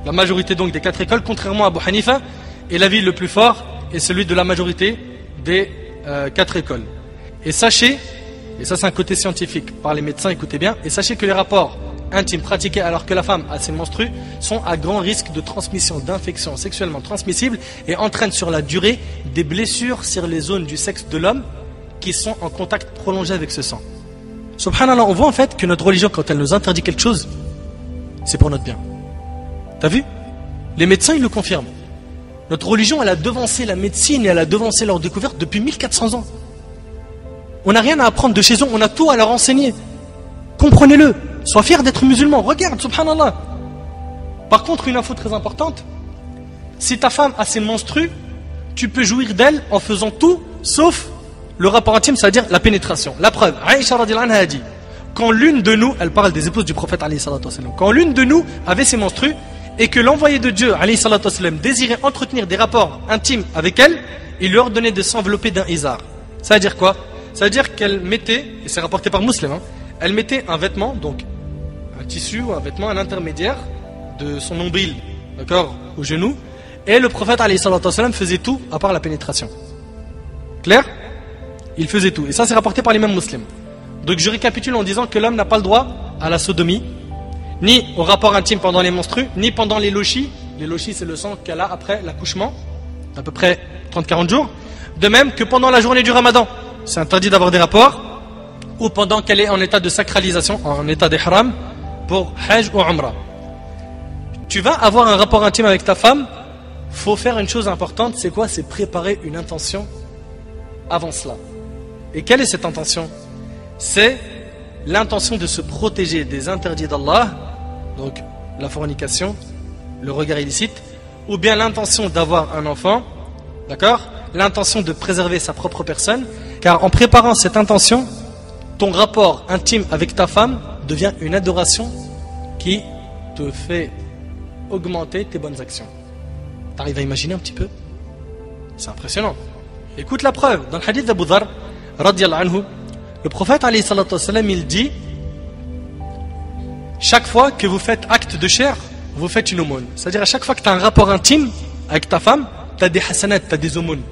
la majorité donc des 4 écoles, contrairement à Abu Hanifa, et l'avis le plus fort est celui de la majorité des 4 écoles. Et sachez, et ça c'est un côté scientifique par les médecins, écoutez bien, et sachez que les rapports intimes pratiqués alors que la femme a ses menstrues sont à grand risque de transmission d'infections sexuellement transmissibles et entraînent sur la durée des blessures sur les zones du sexe de l'homme qui sont en contact prolongé avec ce sang. Subhanallah, on voit en fait que notre religion, quand elle nous interdit quelque chose, c'est pour notre bien. T'as vu? Les médecins, ils le confirment. Notre religion, elle a devancé la médecine et elle a devancé leur découverte depuis 1400 ans. On n'a rien à apprendre de chez eux, on a tout à leur enseigner. Comprenez-le, sois fier d'être musulman, regarde, subhanallah. Par contre, une info très importante, si ta femme a ses menstrues, tu peux jouir d'elle en faisant tout, sauf le rapport intime, c'est-à-dire la pénétration. La preuve, Aïcha radhiyallahu anha a dit, quand l'une de nous, elle parle des épouses du prophète alayhi salatu wasallam, quand l'une de nous avait ses menstrues et que l'envoyé de Dieu alayhi salatu wasallam désirait entretenir des rapports intimes avec elle, il lui ordonnait de s'envelopper d'un izar. Ça veut dire quoi? Ça veut dire qu'elle mettait, et c'est rapporté par Muslim, elle mettait un vêtement, donc un tissu ou un vêtement, un intermédiaire de son nombril, d'accord, au genou, et le prophète alayhi salatu wasallam faisait tout à part la pénétration. Clair? Il faisait tout. Et ça, c'est rapporté par les mêmes musulmans. Donc, je récapitule en disant que l'homme n'a pas le droit à la sodomie, ni au rapport intime pendant les menstrues, ni pendant les lochis. Les lochis, c'est le sang qu'elle a après l'accouchement, à peu près 30-40 jours. De même que pendant la journée du ramadan, c'est interdit d'avoir des rapports, ou pendant qu'elle est en état de sacralisation, en état d'ihram, pour hajj ou umrah. Tu vas avoir un rapport intime avec ta femme, faut faire une chose importante, c'est quoi? C'est préparer une intention avant cela. Et quelle est cette intention? C'est l'intention de se protéger des interdits d'Allah, donc la fornication, le regard illicite, ou bien l'intention d'avoir un enfant, d'accord? L'intention de préserver sa propre personne, car en préparant cette intention, ton rapport intime avec ta femme devient une adoration qui te fait augmenter tes bonnes actions. T'arrives à imaginer un petit peu? C'est impressionnant. Écoute la preuve. Dans le hadith d'Abu Dharr, radiyallahu anhu, le prophète alayhi salatu wassalam, il dit, chaque fois que vous faites acte de chair, vous faites une aumône. C'est-à-dire à chaque fois que tu as un rapport intime avec ta femme, tu as des hasanat, tu as des aumônes.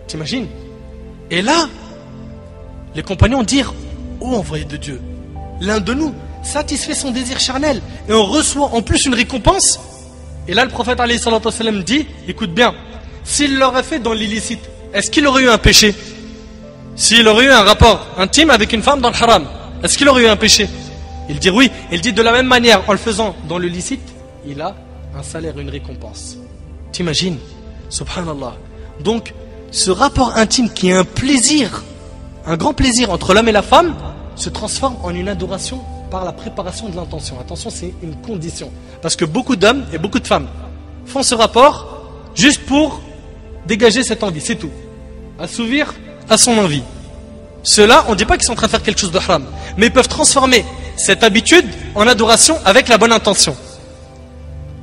T'imagines? Et là, les compagnons dirent, ô envoyé de Dieu, l'un de nous satisfait son désir charnel et on reçoit en plus une récompense. Et là le prophète alayhi salatu wassalam dit, écoute bien, s'il l'aurait fait dans l'illicite, est-ce qu'il aurait eu un péché? S'il aurait eu un rapport intime avec une femme dans le haram, est-ce qu'il aurait eu un péché? Il dit oui. Il dit de la même manière, en le faisant dans le licite, il a un salaire, une récompense. T'imagines? Subhanallah. Donc, ce rapport intime qui est un plaisir, un grand plaisir entre l'homme et la femme, se transforme en une adoration par la préparation de l'intention. Attention, c'est une condition. Parce que beaucoup d'hommes et beaucoup de femmes font ce rapport juste pour dégager cette envie, c'est tout. Assouvir à son envie. Ceux-là, on ne dit pas qu'ils sont en train de faire quelque chose de haram, mais ils peuvent transformer cette habitude en adoration avec la bonne intention.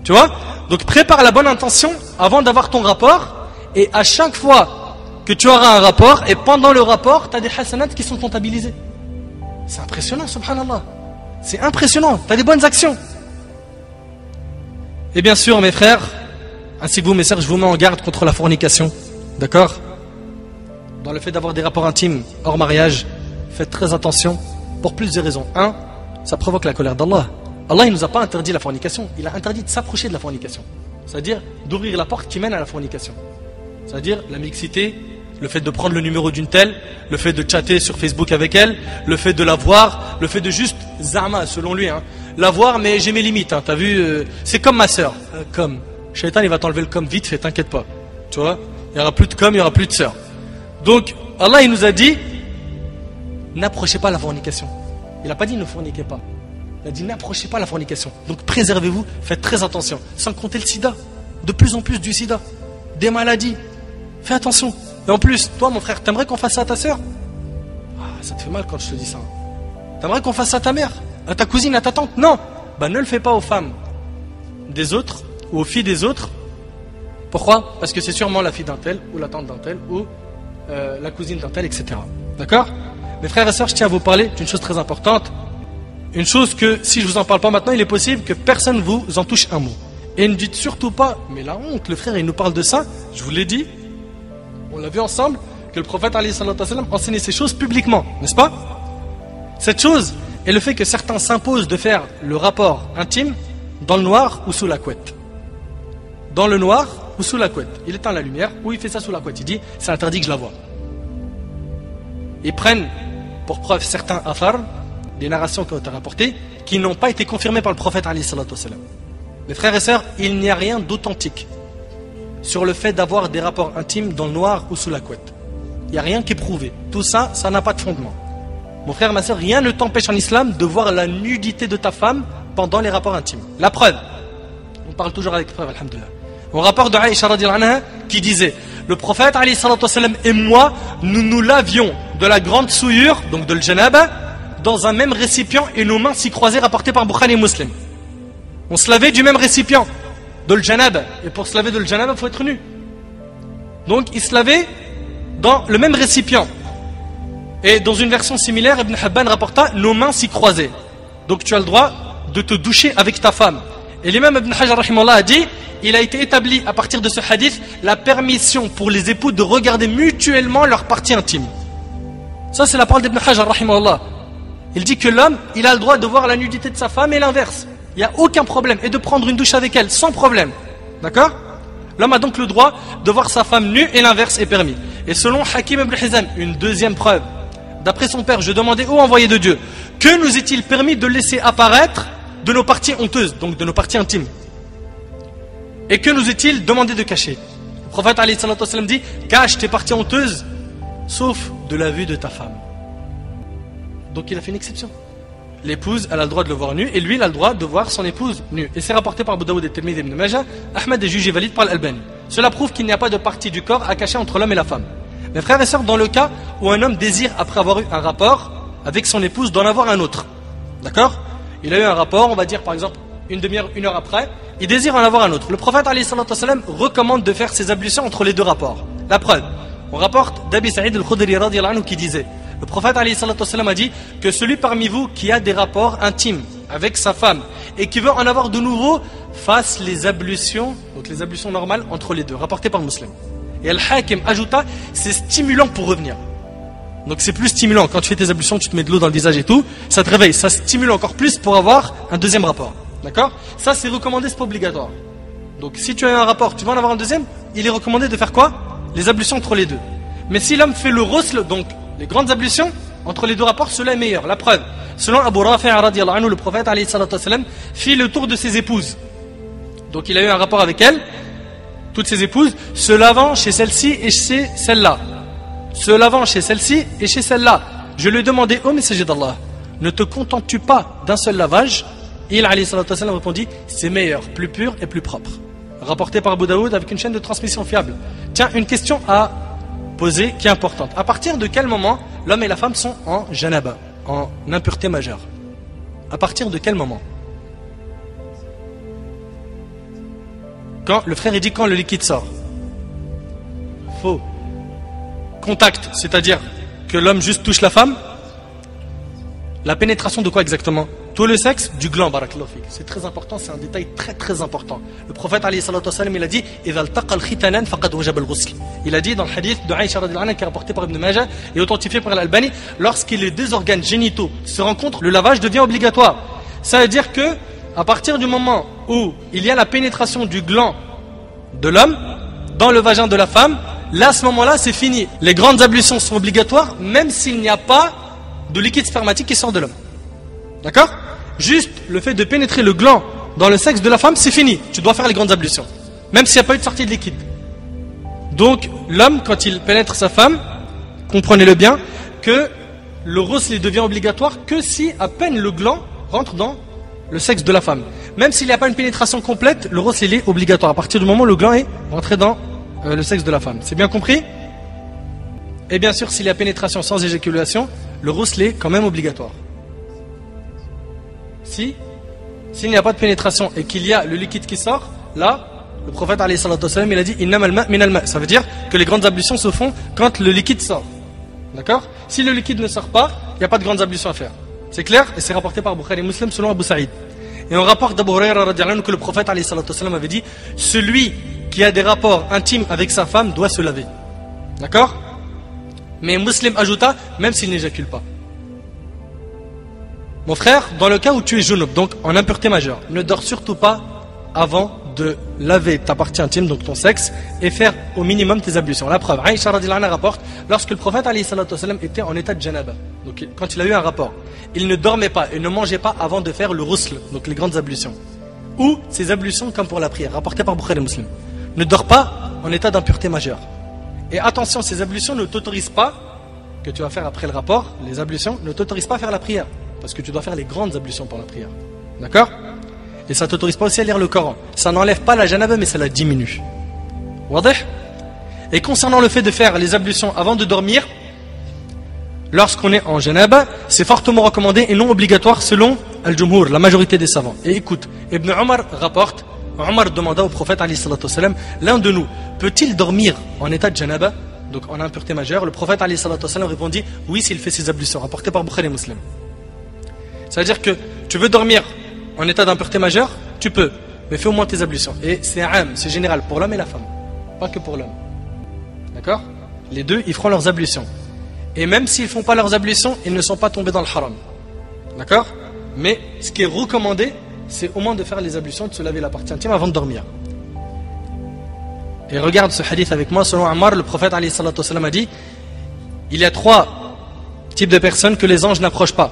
Tu vois? Donc prépare la bonne intention avant d'avoir ton rapport, et à chaque fois que tu auras un rapport, et pendant le rapport, tu as des hasanats qui sont comptabilisés. C'est impressionnant, subhanallah. C'est impressionnant, tu as des bonnes actions. Et bien sûr, mes frères, ainsi que vous, mes sœurs, je vous mets en garde contre la fornication. D'accord? Dans le fait d'avoir des rapports intimes hors mariage, faites très attention pour plusieurs raisons. Un, ça provoque la colère d'Allah. Allah, il nous a pas interdit la fornication, il a interdit de s'approcher de la fornication. C'est-à-dire d'ouvrir la porte qui mène à la fornication. C'est-à-dire la mixité, le fait de prendre le numéro d'une telle, le fait de chatter sur Facebook avec elle, le fait de la voir, le fait de juste zama, selon lui, hein, la voir, mais j'ai mes limites, hein, t'as vu, c'est comme ma sœur. Comme. Shaitan, il va t'enlever le comme vite fait, t'inquiète pas. Tu vois, il n'y aura plus de comme, il n'y aura plus de sœur. Donc, Allah, il nous a dit, n'approchez pas la fornication. Il n'a pas dit ne forniquez pas. Il a dit n'approchez pas la fornication. Donc préservez-vous, faites très attention. Sans compter le sida. De plus en plus du sida. Des maladies. Fais attention. Et en plus, toi mon frère, t'aimerais qu'on fasse ça à ta soeur? Ça te fait mal quand je te dis ça. T'aimerais qu'on fasse ça à ta mère, à ta cousine, à ta tante? Non. Bah ne le fais pas aux femmes des autres ou aux filles des autres. Pourquoi? Parce que c'est sûrement la fille d'un tel ou la tante d'un tel ou la cousine d'un tel, etc. D'accord? Mes frères et sœurs, je tiens à vous parler d'une chose très importante. Une chose que, si je vous en parle pas maintenant, il est possible que personne vous en touche un mot. Et ne dites surtout pas, mais la honte, le frère, il nous parle de ça. Je vous l'ai dit, on l'a vu ensemble, que le prophète enseignait ces choses publiquement, n'est-ce pas? Cette chose est le fait que certains s'imposent de faire le rapport intime dans le noir ou sous la couette. Dans le noir ou sous la couette. Il éteint la lumière ou il fait ça sous la couette. Il dit, c'est interdit que je la vois. Ils prennent pour preuve certains afar, des narrations qui ont été rapportées, qui n'ont pas été confirmées par le prophète alayhi salatu wassalam. Mes frères et sœurs, il n'y a rien d'authentique sur le fait d'avoir des rapports intimes dans le noir ou sous la couette. Il n'y a rien qui est prouvé. Tout ça, ça n'a pas de fondement. Mon frère, ma sœur, rien ne t'empêche en islam de voir la nudité de ta femme pendant les rapports intimes. La preuve, on parle toujours avec preuve, alhamdoulilah. Un rapport de Aïcha radhiyallahu anha qui disait, le prophète alayhi salatu wassalam et moi, nous lavions de la grande souillure, donc de l'janaba, dans un même récipient et nos mains s'y croisaient, rapportées par Bukhari et Muslim. On se lavait du même récipient, de l'janaba. Et pour se laver de l'janaba, il faut être nu. Donc ils se lavaient dans le même récipient. Et dans une version similaire, Ibn Habban rapporta, nos mains s'y croisaient. Donc tu as le droit de te doucher avec ta femme. Et l'imam Ibn Hajar rahimahullah a dit, il a été établi à partir de ce hadith la permission pour les époux de regarder mutuellement leur partie intime. Ça c'est la parole d'Ibn Hajar rahimahullah. Il dit que l'homme, il a le droit de voir la nudité de sa femme et l'inverse. Il n'y a aucun problème. Et de prendre une douche avec elle, sans problème. D'accord? L'homme a donc le droit de voir sa femme nue et l'inverse est permis. Et selon Hakim ibn Hizam, une deuxième preuve, d'après son père, je demandais au envoyé de Dieu, que nous est-il permis de laisser apparaître de nos parties honteuses, donc de nos parties intimes? Et que nous est-il demandé de cacher? Le prophète alayhi salatu wassalam dit, cache tes parties honteuses, sauf de la vue de ta femme. Donc il a fait une exception. L'épouse, elle a le droit de le voir nu, et lui, il a le droit de voir son épouse nue. Et c'est rapporté par Abu Daoud et Tirmidhi ibn Majah. Ahmed est jugé valide par l'Albani. Cela prouve qu'il n'y a pas de partie du corps à cacher entre l'homme et la femme. Mes frères et sœurs, dans le cas où un homme désire, après avoir eu un rapport avec son épouse, d'en avoir un autre. D'accord? Il a eu un rapport, on va dire par exemple une demi-heure, une heure après, il désire en avoir un autre. Le prophète alayhi salatu wassalam recommande de faire ses ablutions entre les deux rapports. La preuve, on rapporte d'Abi Sa'id al-Khudri radhiyallahu anhu qui disait, le prophète alayhi salatu wassalam a dit que celui parmi vous qui a des rapports intimes avec sa femme et qui veut en avoir de nouveau, fasse les ablutions, donc les ablutions normales entre les deux, rapporté par Muslim. Et Al-Hakim ajouta, c'est stimulant pour revenir. Donc c'est plus stimulant, quand tu fais tes ablutions, tu te mets de l'eau dans le visage et tout, ça te réveille, ça stimule encore plus pour avoir un deuxième rapport. D'accord? Ça c'est recommandé, c'est pas obligatoire. Donc si tu as un rapport, tu vas en avoir un deuxième, il est recommandé de faire quoi? Les ablutions entre les deux. Mais si l'homme fait le ghusl, donc les grandes ablutions, entre les deux rapports, cela est meilleur. La preuve, selon Abu Rafi' radhiyallahu anhu, le prophète alayhi salatu wassalam fit le tour de ses épouses. Donc il a eu un rapport avec elles, toutes ses épouses, se lavant chez celle-ci et chez celle-là. Se lavant chez celle-ci et chez celle-là. Je lui ai demandé, ô messager d'Allah, ne te contentes-tu pas d'un seul lavage? Et il alayhi salatu wassalam répondit, c'est meilleur, plus pur et plus propre. Rapporté par Abu Daoud avec une chaîne de transmission fiable. Tiens, une question à poser qui est importante. À partir de quel moment l'homme et la femme sont en janaba, en impureté majeure? À partir de quel moment? Quand le frère il dit quand le liquide sort. Faux. Contact, c'est-à-dire que l'homme juste touche la femme. La pénétration de quoi exactement? tout le sexe du gland, barakallahu fik. C'est très important, c'est un détail très très important. Le prophète alayhi salatu wassalam, il a dit إِذَا الْتَقَى الْخِتَانَانِ فَقَدْ وَجَبَ الْغُسْلِ. Il a dit dans le hadith de Aïcha radhiyallahu anha qui est rapporté par Ibn Majah et authentifié par l'Albani, lorsque les deux organes génitaux se rencontrent, le lavage devient obligatoire. Ça veut dire que à partir du moment où il y a la pénétration du gland de l'homme dans le vagin de la femme, là à ce moment-là c'est fini. Les grandes ablutions sont obligatoires même s'il n'y a pas de liquide spermatique qui sort de l'homme. D'accord? Juste le fait de pénétrer le gland dans le sexe de la femme, c'est fini. Tu dois faire les grandes ablutions. Même s'il n'y a pas eu de sortie de liquide. Donc, l'homme, quand il pénètre sa femme, comprenez-le bien, que le ghusl devient obligatoire que si à peine le gland rentre dans le sexe de la femme. Même s'il n'y a pas une pénétration complète, le ghusl est obligatoire. À partir du moment où le gland est rentré dans le sexe de la femme. C'est bien compris? Et bien sûr, s'il y a pénétration sans éjaculation, le ghusl est quand même obligatoire. S'il n'y a pas de pénétration et qu'il y a le liquide qui sort, là, le prophète alayhi salatu wassalam, il a dit innamal ma' minal ma'. Ça veut dire que les grandes ablutions se font quand le liquide sort. D'accord? Si le liquide ne sort pas, il n'y a pas de grandes ablutions à faire. C'est clair? Et c'est rapporté par Bukhari et Muslim selon Abu Saïd. Et on rapporte d'Abu Hurayra radhiyallahu anhu que le prophète alayhi salatu wassalam avait dit celui qui a des rapports intimes avec sa femme doit se laver. D'accord? Mais Muslim ajouta même s'il n'éjacule pas. Mon frère, dans le cas où tu es junub, donc en impureté majeure, ne dors surtout pas avant de laver ta partie intime, donc ton sexe, et faire au minimum tes ablutions. La preuve, Aïcha radhiyallahu anha rapporte, lorsque le prophète alayhi salatu wassalam était en état de janaba, donc quand il a eu un rapport, il ne dormait pas et ne mangeait pas avant de faire le ghusl, donc les grandes ablutions. Ou ses ablutions comme pour la prière, rapporté par Bukhari et Muslim. Ne dors pas en état d'impureté majeure. Et attention, ces ablutions ne t'autorisent pas, que tu vas faire après le rapport, les ablutions, ne t'autorisent pas à faire la prière. Parce que tu dois faire les grandes ablutions pour la prière. D'accord? Et ça ne t'autorise pas aussi à lire le Coran. Ça n'enlève pas la janaba, mais ça la diminue. Wadih? Et concernant le fait de faire les ablutions avant de dormir, lorsqu'on est en janaba, c'est fortement recommandé et non obligatoire selon Al-Jumhur, la majorité des savants. Et écoute, Ibn Omar rapporte, Omar demanda au prophète alayhi salatu wassalam, l'un de nous peut-il dormir en état de janaba, donc en impureté majeure? Le prophète alayhi salatu wassalam répondit, oui s'il fait ses ablutions, rapporté par Bukhari et Muslim. Ça veut dire que tu veux dormir en état d'impureté majeure, tu peux, mais fais au moins tes ablutions. Et c'est c'est général pour l'homme et la femme, pas que pour l'homme. D'accord? Les deux, ils feront leurs ablutions. Et même s'ils ne font pas leurs ablutions, ils ne sont pas tombés dans le haram. D'accord? Mais ce qui est recommandé, c'est au moins de faire les ablutions, de se laver la partie intime avant de dormir. Et regarde ce hadith avec moi, selon Ammar, le prophète alayhi salatu wassalam a dit, il y a 3 types de personnes que les anges n'approchent pas.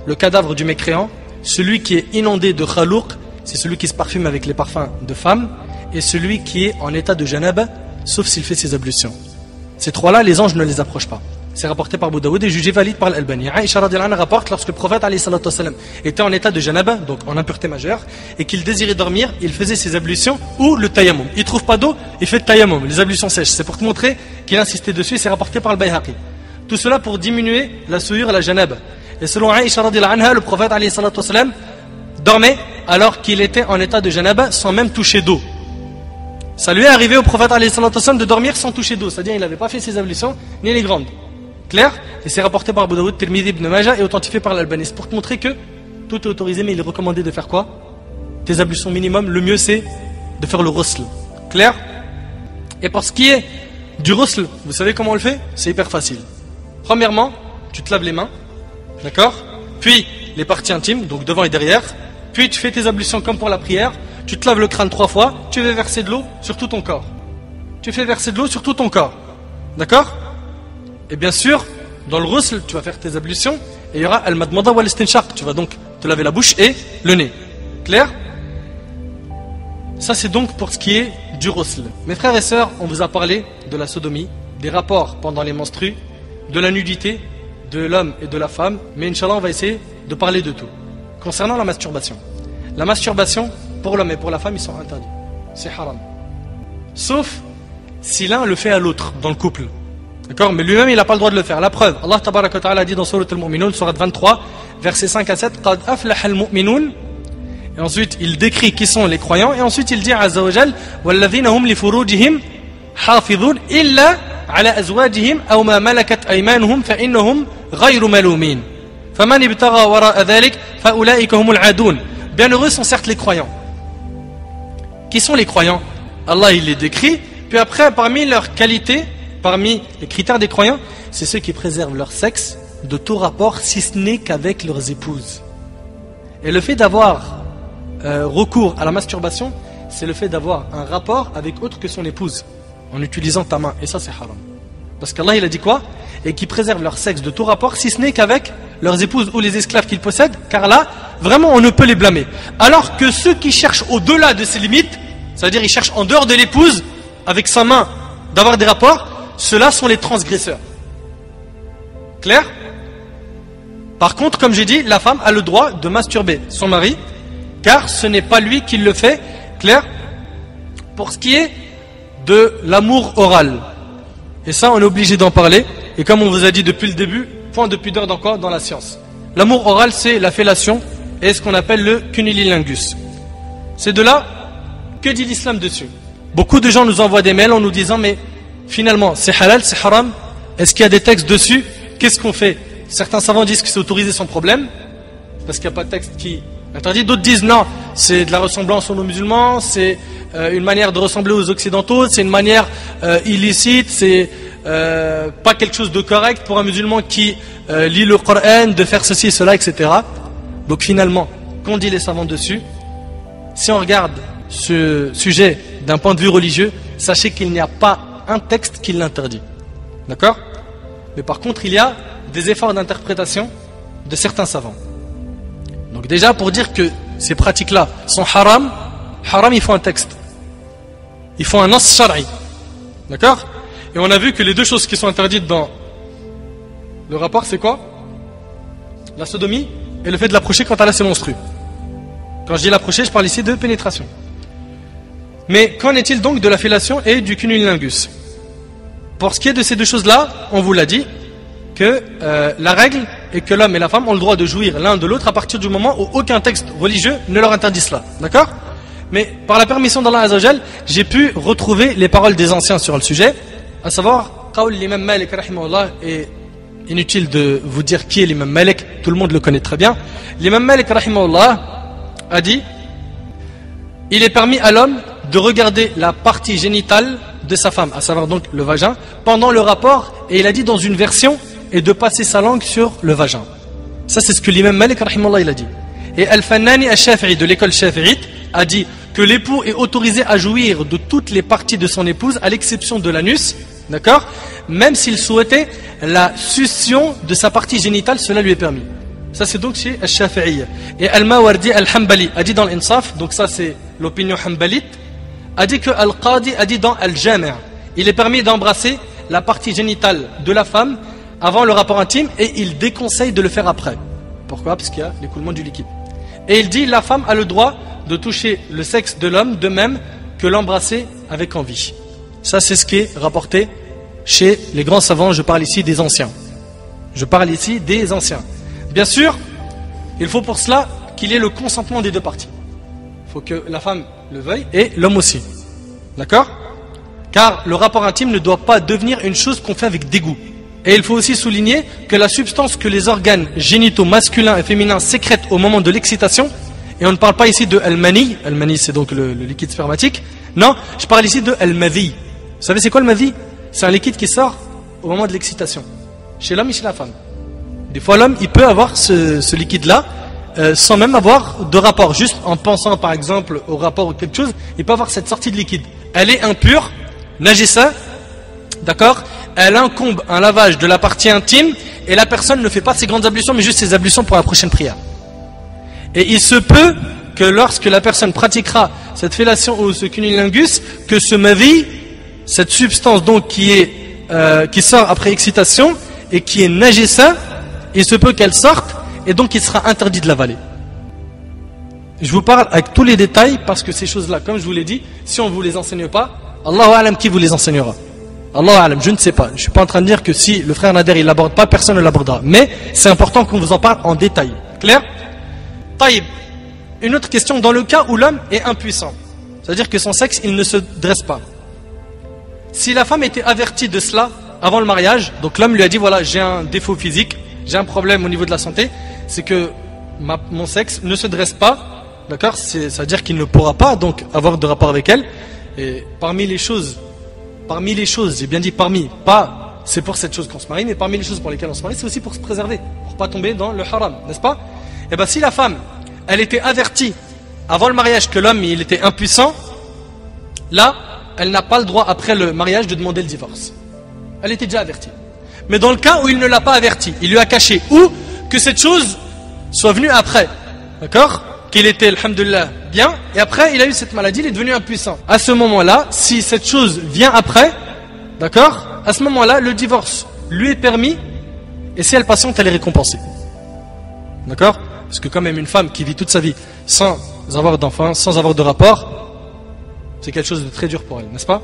Le cadavre du mécréant, celui qui est inondé de khalouk, c'est celui qui se parfume avec les parfums de femmes, et celui qui est en état de janaba, sauf s'il fait ses ablutions. Ces 3-là, les anges ne les approchent pas. C'est rapporté par Abu Daoud et jugé valide par l'Albani. Aïcha radhiyallahu anha rapporte lorsque le prophète alayhi salatu wassalam était en état de janaba, donc en impureté majeure, et qu'il désirait dormir, il faisait ses ablutions ou le tayammum. Il trouve pas d'eau, il fait le tayammum, les ablutions sèches. C'est pour te montrer qu'il insistait dessus et c'est rapporté par le Bayhaqi. Tout cela pour diminuer la souillure et la janaba. Et selon Aïcha radhiyallahu anha, le prophète alayhi salatu wassalam dormait alors qu'il était en état de janaba sans même toucher d'eau. Ça lui est arrivé au prophète alayhi salatu wassalam de dormir sans toucher d'eau, c'est-à-dire il n'avait pas fait ses ablutions ni les grandes. Clair? Et c'est rapporté par Abu Daoud, Tirmidhi, Ibn Majah et authentifié par l'Albani. C'est pour te montrer que tout est autorisé, mais il est recommandé de faire quoi? Tes ablutions minimum, le mieux c'est de faire le ghusl. Clair? Et pour ce qui est du ghusl, vous savez comment on le fait? C'est hyper facile. Premièrement, tu te laves les mains. D'accord? Puis les parties intimes, donc devant et derrière. Puis tu fais tes ablutions comme pour la prière. Tu te laves le crâne 3 fois. Tu fais verser de l'eau sur tout ton corps. Tu fais verser de l'eau sur tout ton corps. D'accord? Et bien sûr, dans le ghusl, tu vas faire tes ablutions. Et il y aura al-madmada wal istinshaq. Tu vas donc te laver la bouche et le nez. Clair? Ça c'est donc pour ce qui est du ghusl. Mes frères et sœurs, on vous a parlé de la sodomie, des rapports pendant les menstrues, de la nudité de l'homme et de la femme, mais Inch'Allah on va essayer de parler de tout. Concernant la masturbation, pour l'homme et pour la femme ils sont interdits, c'est haram, sauf si l'un le fait à l'autre dans le couple, d'accord, mais lui-même il n'a pas le droit de le faire. La preuve, Allah tabaraka wa ta'ala dit dans Surat al-Mu'minun, Surat 23 versets 5 à 7, Qad aflaha al-mu'minun, et ensuite il décrit qui sont les croyants, et ensuite il dit azza wa jal walladhina hum li furujihim hafidhun illa على أزواجهم أو ما ملكت أيمانهم فإنهم غير ملومين فَمَنِ ابْتَغَى وَرَاءَ ذَلِكَ فَأُولَئِكَ هُمُ الْعَادُونَ. Bienheureux sont certes les croyants. Qui sont les croyants? Allah il les décrit, puis après parmi leurs qualités, parmi les critères des croyants, c'est ceux qui préservent leur sexe de tout rapport si ce n'est qu'avec leurs épouses. Et le fait d'avoir recours à la masturbation, c'est le fait d'avoir un rapport avec autre que son épouse en utilisant ta main, et ça c'est haram. Parce qu'Allah il a dit quoi? Et qui préservent leur sexe de tout rapport si ce n'est qu'avec leurs épouses ou les esclaves qu'ils possèdent, car là vraiment on ne peut les blâmer. Alors que ceux qui cherchent au-delà de ces limites, c'est-à-dire ils cherchent en dehors de l'épouse avec sa main d'avoir des rapports, ceux-là sont les transgresseurs. Clair? Par contre, comme j'ai dit, la femme a le droit de masturber son mari, car ce n'est pas lui qui le fait. Clair? Pour ce qui est de l'amour oral, et ça on est obligé d'en parler, et comme on vous a dit depuis le début, point de pudeur dans quoi? Dans la science. L'amour oral c'est la fellation et ce qu'on appelle le cunnilingus. C'est de là, que dit l'islam dessus? Beaucoup de gens nous envoient des mails en nous disant mais finalement c'est halal, c'est haram, est-ce qu'il y a des textes dessus? Qu'est-ce qu'on fait? Certains savants disent que c'est autorisé sans problème, parce qu'il n'y a pas de texte qui interdit. D'autres disent non, c'est de la ressemblance aux musulmans, c'est une manière de ressembler aux occidentaux, c'est une manière illicite, c'est pas quelque chose de correct pour un musulman qui lit le Coran, de faire ceci, cela, etc. Donc finalement, qu'ont dit les savants dessus? Si on regarde ce sujet d'un point de vue religieux, sachez qu'il n'y a pas un texte qui l'interdit. D'accord? Mais par contre, il y a des efforts d'interprétation de certains savants. Donc déjà, pour dire que ces pratiques-là sont haram, il faut un texte. Il faut un nas shar'i. D'accord? Et on a vu que les deux choses qui sont interdites dans le rapport, c'est quoi? La sodomie et le fait de l'approcher quand elle a ses menstrues. Quand je dis l'approcher, je parle ici de pénétration. Mais qu'en est-il donc de la fellation et du cunnilingus? Pour ce qui est de ces deux choses-là, on vous l'a dit, que la règle est que l'homme et la femme ont le droit de jouir l'un de l'autre à partir du moment où aucun texte religieux ne leur interdit cela. D'accord? Mais par la permission d'Allah Azzawajal, j'ai pu retrouver les paroles des anciens sur le sujet, à savoir, qawl l'imam Malik rahimahullah, et inutile de vous dire qui est l'imam Malik, tout le monde le connaît très bien. L'imam Malik rahimahullah a dit, il est permis à l'homme de regarder la partie génitale de sa femme, à savoir donc le vagin, pendant le rapport, et il a dit dans une version, et de passer sa langue sur le vagin. Ça c'est ce que l'imam Malik rahimahullah il a dit. Et Al-Fannani al-Shafi'i de l'école shafi'ite a dit que l'époux est autorisé à jouir de toutes les parties de son épouse à l'exception de l'anus, d'accord? Même s'il souhaitait la succion de sa partie génitale, cela lui est permis. Ça c'est donc chez Al-Shafi'i. Et Al-Mawardi al-Hanbali a dit dans l'Insaf, donc ça c'est l'opinion hanbalite, a dit que Al-Qadi a dit dans Al-Jami', il est permis d'embrasser la partie génitale de la femme avant le rapport intime et il déconseille de le faire après. Pourquoi? Parce qu'il y a l'écoulement du liquide. Et il dit la femme a le droit de toucher le sexe de l'homme de même que l'embrasser avec envie. Ça c'est ce qui est rapporté chez les grands savants, je parle ici des anciens. Je parle ici des anciens. Bien sûr, il faut pour cela qu'il y ait le consentement des deux parties. Il faut que la femme le veuille et l'homme aussi. D'accord? Car le rapport intime ne doit pas devenir une chose qu'on fait avec dégoût. Et il faut aussi souligner que la substance que les organes génitaux masculins et féminins sécrètent au moment de l'excitation, et on ne parle pas ici de al-mani c'est donc le liquide spermatique, non, je parle ici de al-madhi. Vous savez c'est quoi le madhi? C'est un liquide qui sort au moment de l'excitation, chez l'homme et chez la femme. Des fois l'homme il peut avoir ce liquide-là sans même avoir de rapport, juste en pensant par exemple au rapport ou quelque chose, il peut avoir cette sortie de liquide. Elle est impure, najisa, d'accord? Elle incombe un lavage de la partie intime et la personne ne fait pas ses grandes ablutions mais juste ses ablutions pour la prochaine prière. Et il se peut que lorsque la personne pratiquera cette fellation ou ce cunnilingus, que ce mavi, cette substance donc qui sort après excitation et qui est najisa, il se peut qu'elle sorte et donc il sera interdit de l'avaler. Je vous parle avec tous les détails parce que ces choses-là, comme je vous l'ai dit, si on ne vous les enseigne pas, Allahu A'lam qui vous les enseignera. Allahu A'lam, je ne sais pas. Je ne suis pas en train de dire que si le frère Nader il l'aborde pas, personne ne l'abordera. Mais c'est important qu'on vous en parle en détail. Clair? Taïb. Une autre question, dans le cas où l'homme est impuissant, c'est-à-dire que son sexe il ne se dresse pas. Si la femme était avertie de cela avant le mariage, donc l'homme lui a dit voilà j'ai un défaut physique, j'ai un problème au niveau de la santé, c'est que mon sexe ne se dresse pas, d'accord, c'est-à-dire qu'il ne pourra pas donc avoir de rapport avec elle. Et parmi les choses, j'ai bien dit parmi, pas c'est pour cette chose qu'on se marie, mais parmi les choses pour lesquelles on se marie, c'est aussi pour se préserver, pour pas tomber dans le haram, n'est-ce pas? Et bien si la femme, elle était avertie avant le mariage que l'homme il était impuissant, là, elle n'a pas le droit après le mariage de demander le divorce. Elle était déjà avertie. Mais dans le cas où il ne l'a pas avertie, il lui a caché, ou que cette chose soit venue après, d'accord, qu'il était, alhamdoulilah, bien, et après il a eu cette maladie, il est devenu impuissant. À ce moment-là, si cette chose vient après, d'accord, à ce moment-là, le divorce lui est permis, et si elle patiente, elle est récompensée. D'accord? Parce que quand même une femme qui vit toute sa vie sans avoir d'enfants, sans avoir de rapport, c'est quelque chose de très dur pour elle, n'est-ce pas?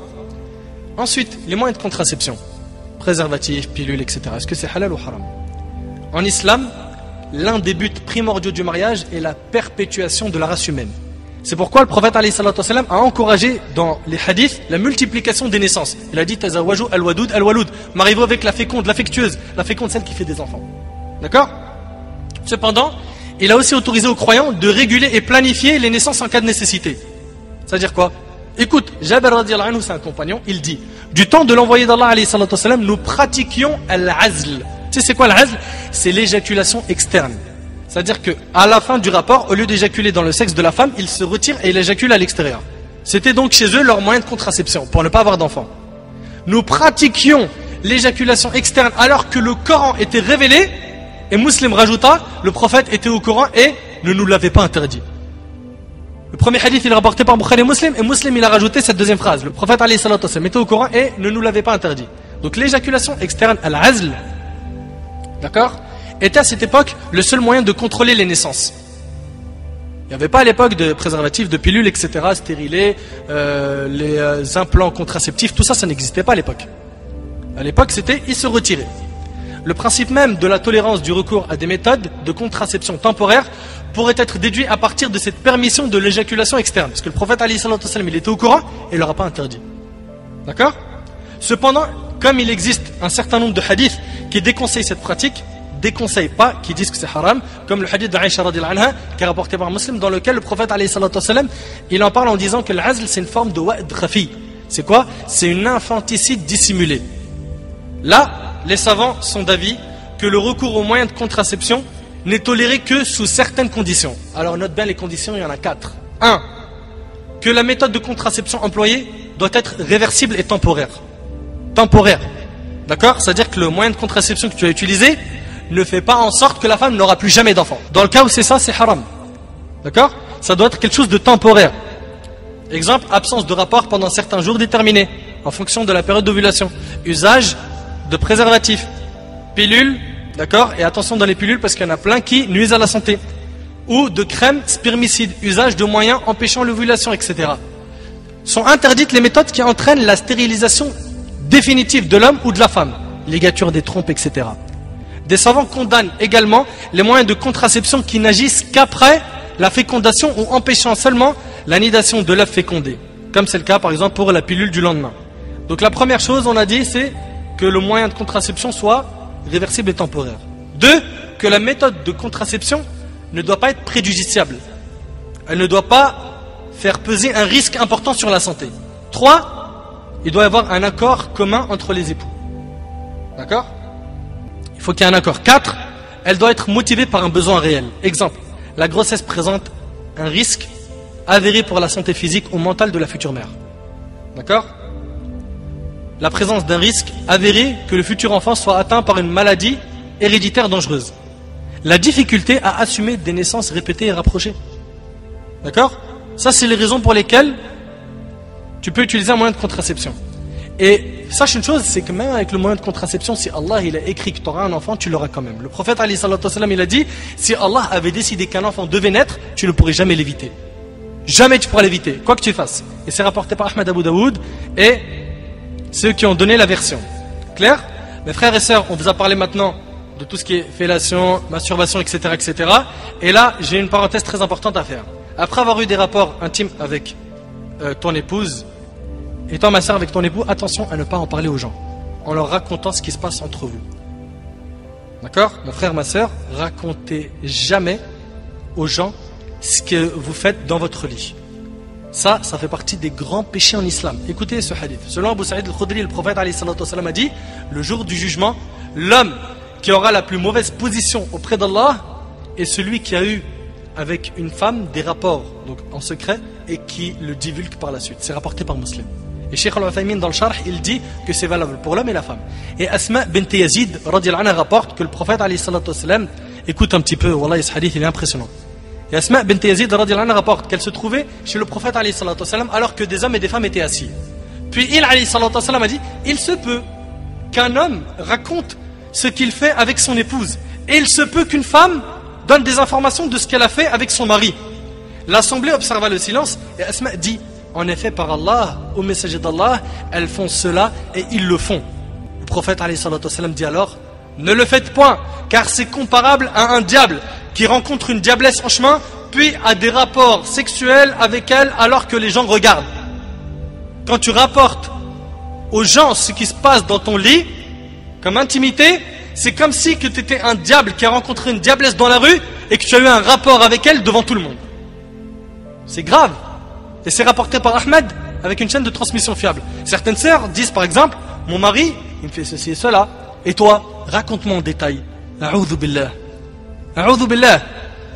Ensuite, les moyens de contraception, préservatifs, pilules, etc. Est-ce que c'est halal ou haram? En islam, l'un des buts primordiaux du mariage est la perpétuation de la race humaine. C'est pourquoi le prophète a encouragé dans les hadiths la multiplication des naissances. Il a dit Tazawwaju al-wadud al-walud. Mariez-vous avec la féconde, l'affectueuse, la féconde, celle qui fait des enfants. D'accord? Cependant, il a aussi autorisé aux croyants de réguler et planifier les naissances en cas de nécessité. C'est-à-dire quoi? Écoute, Jabir radiallahu anhu, c'est un compagnon, il dit du temps de l'envoyé d'Allah alayhi salatu wassalam, nous pratiquions al-azl. Tu sais c'est quoi l'azl? C'est l'éjaculation externe. C'est-à-dire qu'à la fin du rapport, au lieu d'éjaculer dans le sexe de la femme, il se retire et il éjacule à l'extérieur. C'était donc chez eux leur moyen de contraception, pour ne pas avoir d'enfants. Nous pratiquions l'éjaculation externe alors que le Coran était révélé, et Muslim rajouta, le prophète était au Coran et ne nous l'avait pas interdit. Le premier hadith il est rapporté par Bukhari et Muslim il a rajouté cette deuxième phrase. Le prophète alayhi salatu wassalam était au Coran et ne nous l'avait pas interdit. Donc l'éjaculation externe, al-azl, d'accord, était à cette époque le seul moyen de contrôler les naissances. Il n'y avait pas à l'époque de préservatifs, de pilules, etc., stérilés, les implants contraceptifs, tout ça, ça n'existait pas à l'époque. À l'époque, c'était ils se retiraient. Le principe même de la tolérance du recours à des méthodes de contraception temporaire pourrait être déduit à partir de cette permission de l'éjaculation externe. Parce que le prophète, alayhi salatu wassalam, il était au courant et il ne leur a pas interdit. D'accord? Cependant, comme il existe un certain nombre de hadiths qui déconseillent cette pratique, déconseillent pas, qui disent que c'est haram, comme le hadith d'Aïcha radhiyallahu anha, qui est rapporté par Muslim, dans lequel le prophète, alayhi salatu wassalam, il en parle en disant que l'azl, c'est une forme de wa'd khafi. C'est quoi? C'est une infanticide dissimulée. Là, les savants sont d'avis que le recours aux moyens de contraception n'est toléré que sous certaines conditions. Alors note bien les conditions, il y en a 4. 1. Que la méthode de contraception employée doit être réversible et temporaire. Temporaire. D'accord? C'est-à-dire que le moyen de contraception que tu as utilisé ne fait pas en sorte que la femme n'aura plus jamais d'enfant. Dans le cas où c'est ça, c'est haram. D'accord? Ça doit être quelque chose de temporaire. Exemple, absence de rapport pendant certains jours déterminés, en fonction de la période d'ovulation. Usage de préservatifs, pilules, d'accord, et attention dans les pilules parce qu'il y en a plein qui nuisent à la santé, ou de crème spermicide, usage de moyens empêchant l'ovulation, etc. Sont interdites les méthodes qui entraînent la stérilisation définitive de l'homme ou de la femme, ligature des trompes, etc. Des savants condamnent également les moyens de contraception qui n'agissent qu'après la fécondation ou empêchant seulement l'anidation de l'œuf fécondé, comme c'est le cas par exemple pour la pilule du lendemain. Donc la première chose, on a dit, c'est que le moyen de contraception soit réversible et temporaire. 2. Que la méthode de contraception ne doit pas être préjudiciable. Elle ne doit pas faire peser un risque important sur la santé. 3. Il doit y avoir un accord commun entre les époux. D'accord? Il faut qu'il y ait un accord. 4. Elle doit être motivée par un besoin réel. Exemple, la grossesse présente un risque avéré pour la santé physique ou mentale de la future mère. D'accord? La présence d'un risque avéré que le futur enfant soit atteint par une maladie héréditaire dangereuse. La difficulté à assumer des naissances répétées et rapprochées. D'accord? Ça, c'est les raisons pour lesquelles tu peux utiliser un moyen de contraception. Et sache une chose, c'est que même avec le moyen de contraception, si Allah il a écrit que tu auras un enfant, tu l'auras quand même. Le prophète alayhi salatu wassalam, il a dit, si Allah avait décidé qu'un enfant devait naître, tu ne pourrais jamais l'éviter. Jamais tu pourras l'éviter, quoi que tu fasses. Et c'est rapporté par Ahmad Abu Daoud et ceux qui ont donné la version. Clair? Mes frères et sœurs, on vous a parlé maintenant de tout ce qui est fellation, masturbation, etc., etc. Et là, j'ai une parenthèse très importante à faire. Après avoir eu des rapports intimes avec ton épouse, et toi ma sœur avec ton époux, attention à ne pas en parler aux gens, en leur racontant ce qui se passe entre vous. D'accord? Mon frère, ma soeur, racontez jamais aux gens ce que vous faites dans votre lit. Ça fait partie des grands péchés en islam. Écoutez ce hadith. Selon Abu Sa'id al-Khudri, le prophète alayhi salatu wassalam a dit, le jour du jugement, l'homme qui aura la plus mauvaise position auprès d'Allah est celui qui a eu avec une femme des rapports, donc en secret, et qui le divulgue par la suite. C'est rapporté par Muslim. Et Cheikh Al-Uthaymin dans le Sharh, il dit que c'est valable pour l'homme et la femme. Et Asma bint Yazid radiyallahu anha rapporte que le prophète alayhi salatu wassalam, écoute un petit peu, wallah, ce hadith il est impressionnant. Et Asma bint Yazid radiyallahu anha rapporte qu'elle se trouvait chez le prophète alayhi salatu wassalam alors que des hommes et des femmes étaient assis. Puis il alayhi salatu wassalam a dit, il se peut qu'un homme raconte ce qu'il fait avec son épouse. Et il se peut qu'une femme donne des informations de ce qu'elle a fait avec son mari. L'assemblée observa le silence et Asma dit, en effet par Allah, au messager d'Allah, elles font cela et ils le font. Le prophète alayhi salatu wassalam dit alors, ne le faites point, car c'est comparable à un diable qui rencontre une diablesse en chemin, puis a des rapports sexuels avec elle alors que les gens regardent. Quand tu rapportes aux gens ce qui se passe dans ton lit, comme intimité, c'est comme si que tu étais un diable qui a rencontré une diablesse dans la rue et que tu as eu un rapport avec elle devant tout le monde. C'est grave. Et c'est rapporté par Ahmed avec une chaîne de transmission fiable. Certaines sœurs disent par exemple, mon mari, il me fait ceci et cela, et toi, raconte-moi en détail. A'udhu billah. A'udhu billah.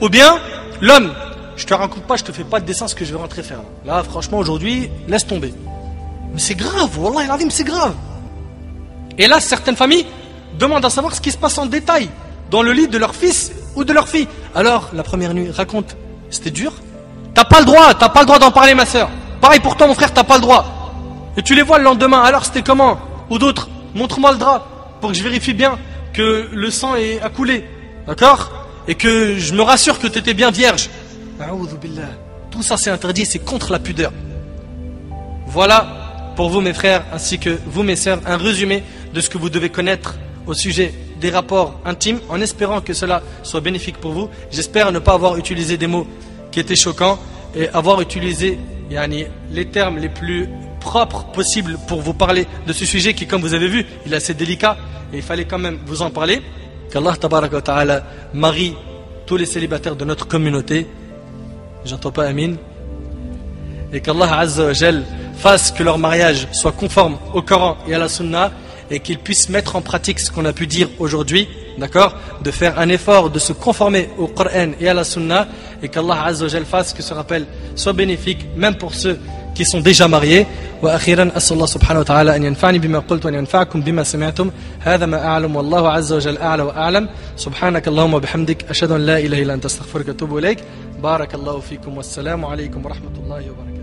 Ou bien, l'homme, je te raconte pas, je te fais pas de dessin ce que je vais rentrer faire. Là, franchement, aujourd'hui, laisse tomber. Mais c'est grave, wallah il a dit, mais c'est grave. Et là, certaines familles demandent à savoir ce qui se passe en détail dans le lit de leur fils ou de leur fille. Alors, la première nuit, raconte, c'était dur? T'as pas le droit d'en parler, ma soeur. Pareil pour toi, mon frère, t'as pas le droit. Et tu les vois le lendemain, alors c'était comment? Ou d'autres, montre-moi le drap pour que je vérifie bien que le sang a coulé. D'accord? Et que je me rassure que tu étais bien vierge. A'udhu billah. Tout ça c'est interdit, c'est contre la pudeur. Voilà pour vous mes frères ainsi que vous mes sœurs un résumé de ce que vous devez connaître au sujet des rapports intimes, en espérant que cela soit bénéfique pour vous. J'espère ne pas avoir utilisé des mots qui étaient choquants et avoir utilisé les termes les plus propres possibles pour vous parler de ce sujet qui, comme vous avez vu, il est assez délicat et il fallait quand même vous en parler. Qu'Allah tabaraka wa ta'ala marie tous les célibataires de notre communauté. J'entends pas amin. Et qu'Allah azza wa jal fasse que leur mariage soit conforme au Coran et à la Sunna et qu'ils puissent mettre en pratique ce qu'on a pu dire aujourd'hui, d'accord, de faire un effort de se conformer au Coran et à la Sunna et qu'Allah azza wa jal fasse que ce rappel soit bénéfique même pour ceux qui sont déjà mariés. وأخيرا أسأل الله سبحانه وتعالى أن ينفعني بما قلت وأن ينفعكم بما سمعتم هذا ما أعلم والله عز وجل أعلى وأعلم سبحانك اللهم وبحمدك أشهد أن لا إله إلا أنت أستغفرك وأتوب إليك بارك الله فيكم والسلام عليكم ورحمة الله وبركاته.